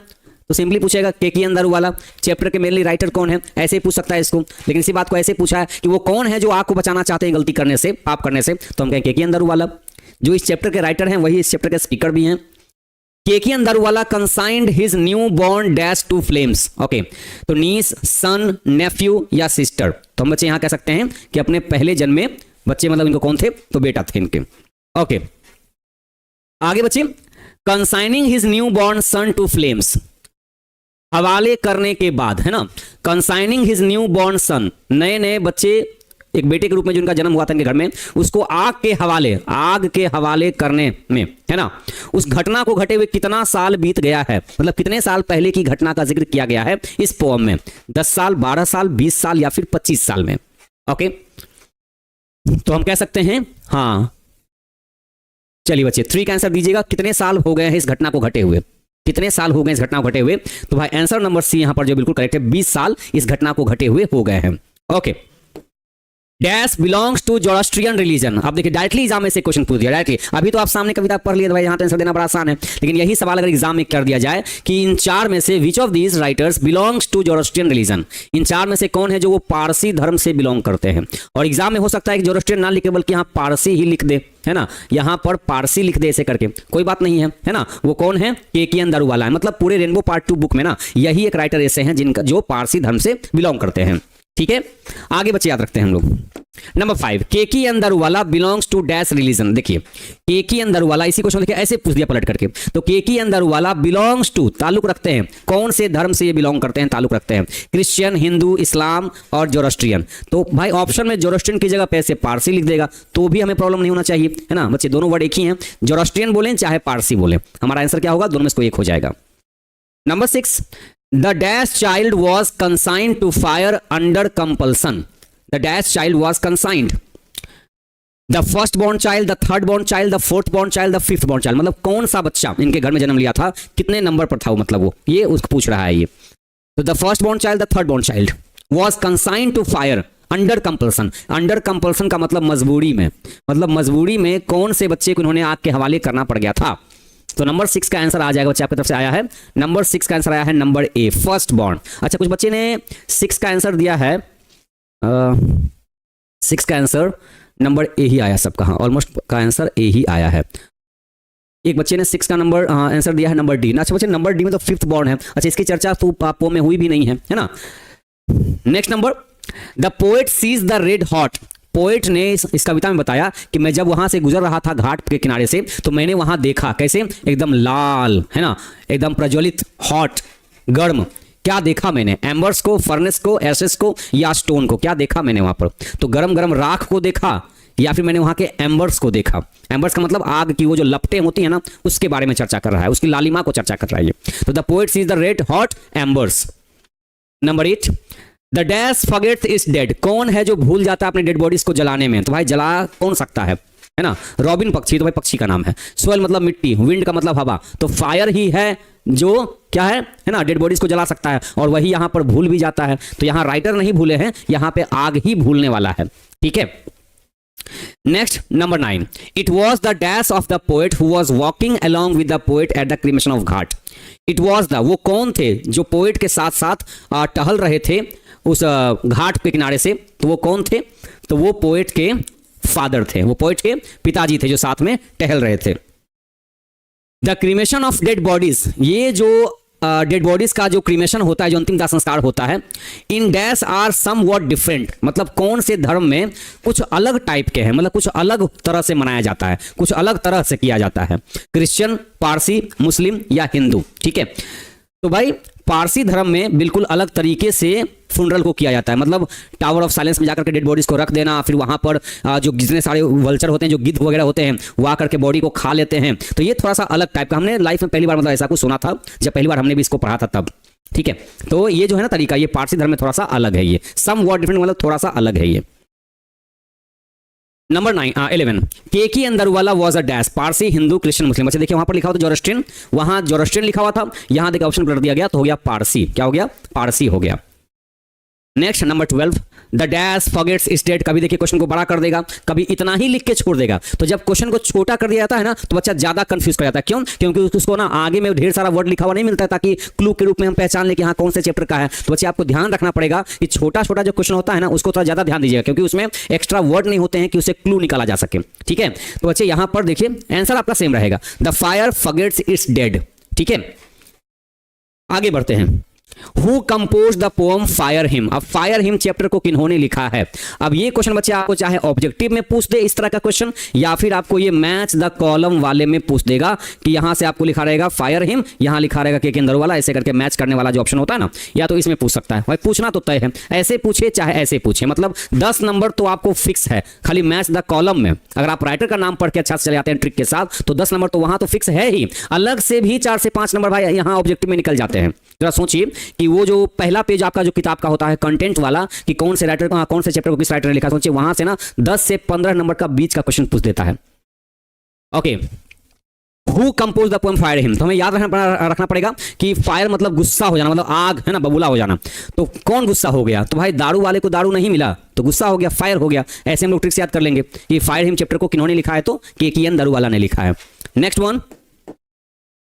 तो सिंपली पूछेगा केकी अंदारूवाला चैप्टर के मेनली राइटर कौन है, ऐसे ही पूछ सकता है इसको। लेकिन इसी बात को ऐसे पूछा है कि वो कौन है जो आग को बचाना चाहते हैं गलती करने से, पाप करने से, तो हम कहें केकी अंदारूवाला। जो इस चैप्टर के राइटर हैं वही इस चैप्टर के स्पीकर भी हैं। Keki Daruwalla consigned his new born dash to flames. Okay, तो नीस, सन, नेफ्यू या सिस्टर, तो हम बच्चे यहां कह सकते हैं कि अपने पहले जन्मे बच्चे, मतलब इनको कौन थे, तो बेटा थे इनके। ओके, आगे बच्चे, consigning his new born son to flames, हवाले करने के बाद, है ना, consigning his new born son, नए नए बच्चे, एक बेटे के रूप में जो उनका जन्म हुआ था इनके घर में, उसको आग के हवाले करने में, है ना, उस घटना को घटे हुए कितना साल बीत गया है, मतलब कितने साल पहले की घटना का जिक्र किया गया है इस पोएम में, 10 साल, 12 साल, 20 साल या फिर 25 साल में। ओके, तो हम कह सकते हैं, हाँ चलिए बच्चे 3 का आंसर दीजिएगा, कितने साल हो गए हैं इस घटना को घटे हुए, कितने साल हो गए इस घटना को घटे हुए, तो भाई आंसर नंबर सी यहां पर जो बिल्कुल करेक्ट है, 20 साल इस घटना को घटे हुए हो गए हैं। Okay, dash belongs to Zoroastrian religion. अब देखिए डायरेक्टली एग्जाम में से क्वेश्चन पूछ दिया डायरेक्टली, अभी तो आप सामने कविता पढ़ लिए तो भाई यहां तो आंसर देना बड़ा आसान है, लेकिन यही सवाल अगर एग्जाम में कर दिया जाए कि इन चार में से which of these writers belongs to Zoroastrian religion, इन चार में से कौन है जो वो पारसी धर्म से बिलोंग करते हैं, और एग्जाम में हो सकता है कि जोरास्ट्रियन ना लिखे बल्कि यहाँ पारसी ही लिख दे, है ना, यहां पर पारसी लिख दे ऐसे करके, कोई बात नहीं है ना। वो कौन है? केकी अंदारूवाला है, मतलब पूरे रेनबो पार्ट 2 बुक में ना यही एक राइटर ऐसे हैं जिनका जो पारसी धर्म से बिलोंग करते हैं, ठीक है। आगे बच्चे याद रखते हैं हम लोग। Number 5, Keki Daruwalla belongs to dash religion. देखिए केकी अंदारूवाला, इसी क्वेश्चन देखिए ऐसे पूछ दिया पलट करके, तो केकी अंदारूवाला बिलोंग्स टू, ताल्लुक रखते हैं, कौन से धर्म से ये बिलोंग करते हैं, ताल्लुक रखते हैं, क्रिश्चियन, हिंदू, इस्लाम और जोरास्ट्रियन। तो भाई ऑप्शन में जोरास्ट्रियन की जगह पे ऐसे पारसी लिख देगा तो भी हमें प्रॉब्लम नहीं होना चाहिए, है ना बच्चे, दोनों वर्ड एक ही हैं, जोरास्ट्रियन बोलें चाहे पारसी बोलें, हमारा आंसर क्या होगा, दोनों में से कोई एक हो जाएगा। Number 6, the dash child was consigned to fire under compulsion. The dash child was consigned, the first born child, the third born child, the fourth born child, the fifth born child, मतलब कौन सा बच्चा इनके घर में जन्म लिया था, कितने नंबर पर था वो, मतलब वो ये उसको पूछ रहा है ये। तो the first born child, the third born child was consigned to fire under compulsion. Under compulsion का मतलब मजबूरी में, मतलब मजबूरी में कौन से बच्चे को इन्होंने आग के हवाले करना पड़ गया था। तो नंबर 6 का आंसर आ जाएगा बच्चे, आपकी तरफ से आया है नंबर 6 का आंसर आया है नंबर ए, फर्स्ट बॉर्न। अच्छा कुछ बच्चे ने 6 का आंसर दिया है, 6 का आंसर नंबर ए ही आया सबका, हाँ ऑलमोस्ट का आंसर ए ही आया है। एक बच्चे ने 6 का नंबर आंसर दिया है नंबर डी। अच्छा बच्चे नंबर डी में तो फिफ्थ बॉर्न है, अच्छा इसकी चर्चा तो पापों में हुई भी नहीं है ना। Next number, the poet sees the red hot. Poet ने इस कविता में बताया कि मैं जब वहां से गुजर रहा था घाट के किनारे से, तो मैंने वहां देखा कैसे, एकदम लाल, है ना, एकदम प्रज्वलित, हॉट, गर्म। क्या देखा मैंने, एम्बर्स को, फर्नेस को, एसेस को या स्टोन को, क्या देखा मैंने वहां पर, तो गरम गरम राख को देखा या फिर मैंने वहां के एम्बर्स को देखा। एम्बर्स का मतलब आग की वो जो लपटें होती है ना, उसके बारे में चर्चा कर रहा है, उसकी लालिमा को चर्चा कर रहा है ये। तो the poet sees the red hot embers. Number 8, the dash forgets is dead. कौन है जो भूल जाता है अपने डेड बॉडीज को जलाने में, तो भाई जला कौन सकता है ना, रॉबिन पक्षी, तो भाई पक्षी का नाम है। सोयल मतलब मिट्टी, विंड का मतलब हवा, तो फायर ही है जो क्या है ना, डेड बॉडीज को जला सकता है, और वही यहां पर भूल भी जाता है। तो यहां राइटर नहीं भूले हैं, यहां पे आग ही भूलने वाला है, ठीक है। Next number 9, it was the dash of the poet who was walking along with the poet at the cremation of Ghat. It was the, वो कौन थे जो पोएट के साथ साथ टहल रहे थे उस घाट के किनारे से, तो वो कौन थे, तो वो पोएट के फादर थे, वो पोएट के पिताजी थे जो साथ में टहल रहे थे। The cremation of dead bodies, ये जो डेड बॉडीज का जो क्रिमेशन होता है, जो अंतिम दाह संस्कार होता है, in dash are somewhat different, मतलब कौन से धर्म में कुछ अलग टाइप के हैं, मतलब कुछ अलग तरह से मनाया जाता है, कुछ अलग तरह से किया जाता है, क्रिश्चियन, पारसी, मुस्लिम या हिंदू। ठीक है, तो भाई पारसी धर्म में बिल्कुल अलग तरीके से फुनरल को किया जाता है, मतलब टावर ऑफ साइलेंस में जाकर के डेड बॉडीज को रख देना, फिर वहां पर जो जितने सारे वल्चर होते हैं, जो गिद्ध वगैरह होते हैं, वो आकर के बॉडी को खा लेते हैं। तो ये थोड़ा सा अलग टाइप का, हमने लाइफ में पहली बार मतलब ऐसा कुछ सुना था जब पहली बार हमने भी इसको पढ़ा था तब। ठीक है, तो ये जो है ना तरीका, ये पारसी धर्म में थोड़ा सा अलग है, ये सम व्हाट डिफरेंट मतलब थोड़ा सा अलग है ये। Number 11, Keki Daruwalla was a dash, Parsi, Hindu, Christian, Muslim. बच्चे देखिए वहां पर लिखा हुआ था जोरोस्ट्रियन, वहां जोरोस्ट्रियन लिखा हुआ था, यहां देखिए ऑप्शन पलट दिया गया तो हो गया पारसी। क्या हो गया? पारसी हो गया। Next number 12, the dash forgets is dead. कभी देखिए क्वेश्चन को बड़ा कर देगा, कभी इतना ही लिख के छोड़ देगा। तो जब क्वेश्चन को छोटा कर दिया जाता है ना, तो बच्चा ज्यादा कंफ्यूज कर जाता है। क्यों? क्योंकि उसको ना आगे में ढेर सारा वर्ड लिखा हुआ नहीं मिलता है, ताकि क्लू के रूप में हम पहचान ले कि हाँ कौन से चैप्टर का है। तो बच्चे आपको ध्यान रखना पड़ेगा कि छोटा छोटा जो क्वेश्चन होता है ना, उसको थोड़ा ज्यादा ध्यान दीजिएगा, क्योंकि उसमें एक्स्ट्रा वर्ड नहीं होते हैं कि उसे क्लू निकाला जा सके। ठीक है, तो बच्चे यहां पर देखिए आंसर आपका सेम रहेगा, the fire forgets it's dead. ठीक है, आगे बढ़ते हैं। Who composed the poem Fire Hymn? अब Fire Hymn चैप्टर को किन्होंने लिखा है? अब ये क्वेश्चन बच्चे आपको चाहे ऑब्जेक्टिव में पूछ दे इस तरह का क्वेश्चन, या फिर आपको ये मैच द कॉलम वाले में पूछ देगा कि यहां से आपको लिखा रहेगा फायर हिम, यहां लिखा रहेगा के अंदर वाला, ऐसे करके मैच करने वाला जो ऑप्शन होता है ना, या तो इसमें पूछ सकता है। भाई पूछना तो तय है, ऐसे पूछे चाहे ऐसे पूछे, मतलब 10 नंबर तो आपको फिक्स है। खाली मैच द कॉलम में अगर आप राइटर का नाम पढ़ के अच्छा से चले जाते हैं ट्रिक के साथ, तो 10 नंबर तो वहां तो फिक्स है ही। अलग से भी 4 से 5 नंबर भाई यहां ऑब्जेक्टिव में निकल जाते हैं। जरा सोचिए कि वो जो पहला पेज आपका जो किताब का होता है कंटेंट वाला, कि कौन से राइटर का कौन से चैप्टर को किस राइटर ने लिखा, सोचिए वहां से ना 10 से 15 नंबर का बीच का क्वेश्चन पूछ देता है। Okay, who compose the poem fire him, तो हमें याद रखना पड़ेगा कि फायर मतलब गुस्सा हो जाना, मतलब आग है ना, बबूला हो जाना। तो कौन गुस्सा हो गया? तो भाई दारू वाले को दारू नहीं मिला तो गुस्सा हो गया, फायर हो गया। ऐसे हम लोग ट्रिक्स याद कर लेंगे कि फायर हिम चैप्टर को किन्होंने लिखा है, तो केकीएन दारू वाला ने लिखा है। Next one,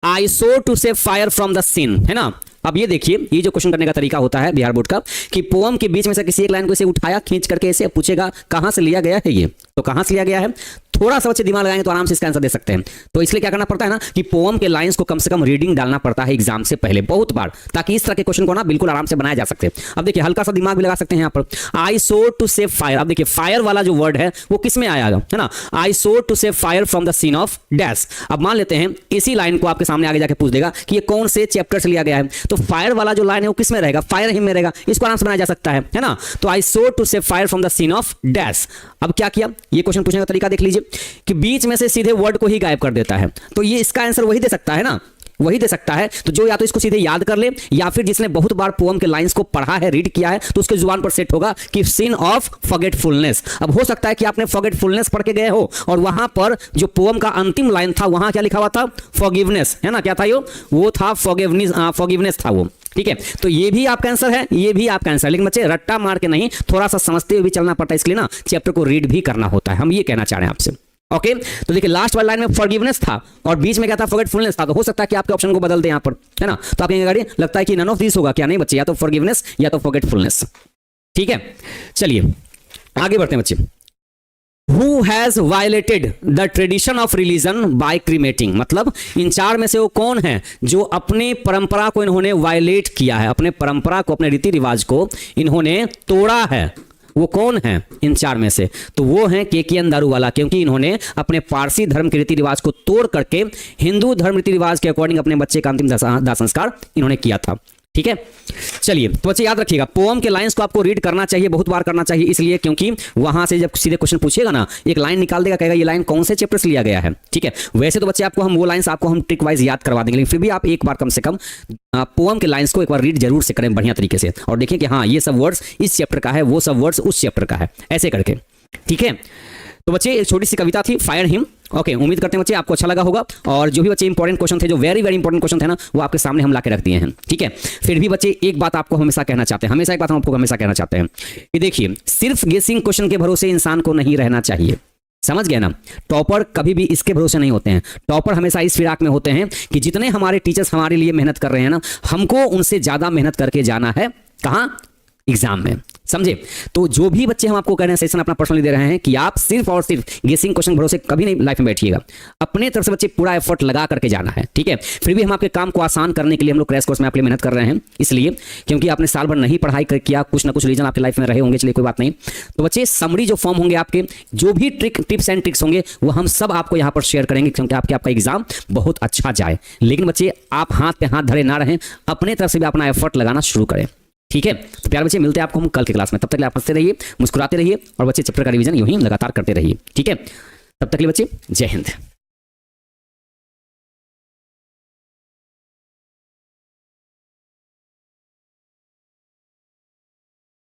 I swore to save fire from the sin, है ना। अब ये देखिए, ये जो क्वेश्चन करने का तरीका होता है बिहार बोर्ड का, कि पोएम के बीच में से किसी एक लाइन को इसे उठाया खींच करके ऐसे पूछेगा कहां से लिया गया है, ये तो कहां से लिया गया है। थोड़ा सा बच्चे दिमाग लगाएंगे तो आराम से इसका आंसर दे सकते हैं। तो इसलिए क्या करना पड़ता है ना, कि पोएम के लाइंस को कम से कम रीडिंग डालना पड़ता है एग्जाम से पहले बहुत बार, ताकि इस तरह के क्वेश्चन को ना बिल्कुल आराम से बनाया जा सकते। अब देखिए हल्का सा दिमाग भी लगा सकते हैं यहाँ पर, आई सो टू सेव फायर। अब देखिए फायर वाला जो वर्ड है वो किस में आया है ना, I swore to save fire from the scene of dash. अब मान लेते हैं इसी लाइन को आपके सामने आगे जाके पूछ देगा कि ये कौन से चैप्टर से लिया गया है, तो फायर वाला जो लाइन है वो किस में रहेगा? फायर हिम में रहेगा। इसको आराम से बनाया जा सकता है ना। तो I swore to save fire from the scene of dash. अब क्या किया, ये क्वेश्चन पूछने का तरीका देख लीजिए कि बीच में से सीधे वर्ड को ही गायब कर देता है। तो ये इसका आंसर वही दे सकता है ना, वही दे सकता है। तो जो या तो इसको सीधे याद कर ले, या फिर जिसने बहुत बार पोएम के लाइंस को पढ़ा है, रीड किया है, तो उसके जुबान पर सेट होगा कि सीन ऑफ फॉरगेटफुलनेस। अब हो सकता है कि आपने फॉरगेटफुलनेस पढ़ के गए हो और वहां पर जो पोएम का अंतिम लाइन था वहां क्या लिखा हुआ था? फॉरगिवनेस, है ना। क्या था वो था फॉरगिवनेस था वो। ठीक है, तो ये भी आपका आंसर है, ये भी आपका आंसर है। लेकिन बच्चे रट्टा मार के नहीं, थोड़ा सा समझते हुए भी चलना पड़ता है, इसलिए ना चैप्टर को रीड भी करना होता है। हम ये कहना चाह रहे हैं आपसे। ओके, तो देखिए लास्ट वाली लाइन में फॉरगिवनेस था और बीच में क्या था? फॉरगेटफुलनेस था। तो हो सकता है कि आपके ऑप्शन को बदल दें यहाँ पर, है ना। तो आपके गाड़ी लगता है कि नन ऑफ दिस होगा, क्या नहीं बच्चे, या तो फॉरगिवनेस या तो फॉरगेटफुलनेस। ठीक है, चलिए आगे बढ़ते हैं बच्चे। Who has violated the tradition of religion by cremating? मतलब इन 4 में से वो कौन है जो अपने परंपरा को इन्होंने वायलेट किया है, अपने परंपरा को, अपने रीति रिवाज को इन्होंने तोड़ा है। वो कौन है इन 4 में से? तो वो हैं केकीएन दारू वाला, क्योंकि इन्होंने अपने पारसी धर्म के रीति रिवाज को तोड़ करके हिंदू धर्म रीति रिवाज के अकॉर्डिंग अपने बच्चे का अंतिम दाह संस्कार इन्होंने किया था। ठीक है, चलिए तो बच्चे याद रखिएगा, पोएम के लाइंस को आपको रीड करना चाहिए, बहुत बार करना चाहिए, इसलिए क्योंकि वहां से जब सीधे क्वेश्चन पूछेगा ना, एक लाइन निकाल देगा, कहेगा ये लाइन कौन से चैप्टर से लिया गया है। ठीक है, वैसे तो बच्चे आपको हम वो लाइंस आपको हम ट्रिक वाइज याद करवा देंगे, लेकिन फिर भी आप एक बार कम से कम पोएम के लाइंस को एक बार रीड जरूर से करें बढ़िया तरीके से, और देखें कि हाँ ये सब वर्ड्स इस चैप्टर का है, वो सब वर्ड्स उस चैप्टर का है, ऐसे करके। ठीक है, तो बच्चे एक छोटी सी कविता थी, फायर हिम। ओके, उम्मीद करते हैं बच्चे आपको अच्छा लगा होगा। और जो भी बच्चे इंपॉर्टेंट क्वेश्चन थे, जो वेरी वेरी इंपॉर्टेंट क्वेश्चन थे ना, वो आपके सामने हम ला के रख दिए हैं, ठीक है। फिर भी बच्चे एक बात आपको हमेशा कहना चाहते हैं, हमेशा एक बात हम आपको हमेशा कहना चाहते हैं कि देखिए, सिर्फ गेसिंग क्वेश्चन के भरोसे इंसान को नहीं रहना चाहिए, समझ गए ना। टॉपर कभी भी इसके भरोसे नहीं होते हैं, टॉपर हमेशा इस फिराक में होते हैं कि जितने हमारे टीचर्स हमारे लिए मेहनत कर रहे हैं ना, हमको उनसे ज्यादा मेहनत करके जाना है। कहां? एग्जाम में, समझे। तो जो भी बच्चे हम आपको कह रहे हैं, सेशन अपना पर्सनली दे रहे हैं कि आप सिर्फ और सिर्फ गेसिंग क्वेश्चन भरोसे कभी नहीं लाइफ में बैठिएगा, अपने तरफ से बच्चे पूरा एफर्ट लगा करके जाना है, ठीक है। फिर भी हम आपके काम को आसान करने के लिए हम लोग क्रैश कोर्स में आपके लिए मेहनत कर रहे हैं, इसलिए क्योंकि आपने साल भर नहीं पढ़ाई किया, कुछ ना कुछ रीजन आपकी लाइफ में रहे होंगे, चलिए कोई बात नहीं। तो बच्चे समरी जो फॉर्म होंगे आपके, जो भी टिप्स एंड ट्रिक्स होंगे, वो हम सब आपको यहाँ पर शेयर करेंगे, क्योंकि आपका एग्जाम बहुत अच्छा जाए। लेकिन बच्चे आप हाथ पे हाथ धरे ना रहें, अपने तरफ से भी अपना एफर्ट लगाना शुरू करें, ठीक है। तो प्यारे बच्चे, मिलते हैं आपको हम कल की क्लास में। तब तक आप हंसते रहिए, मुस्कुराते रहिए और बच्चे चैप्टर का रिवीजन यूं ही लगातार करते रहिए, ठीक है। तब तक के लिए बच्चे, जय हिंद।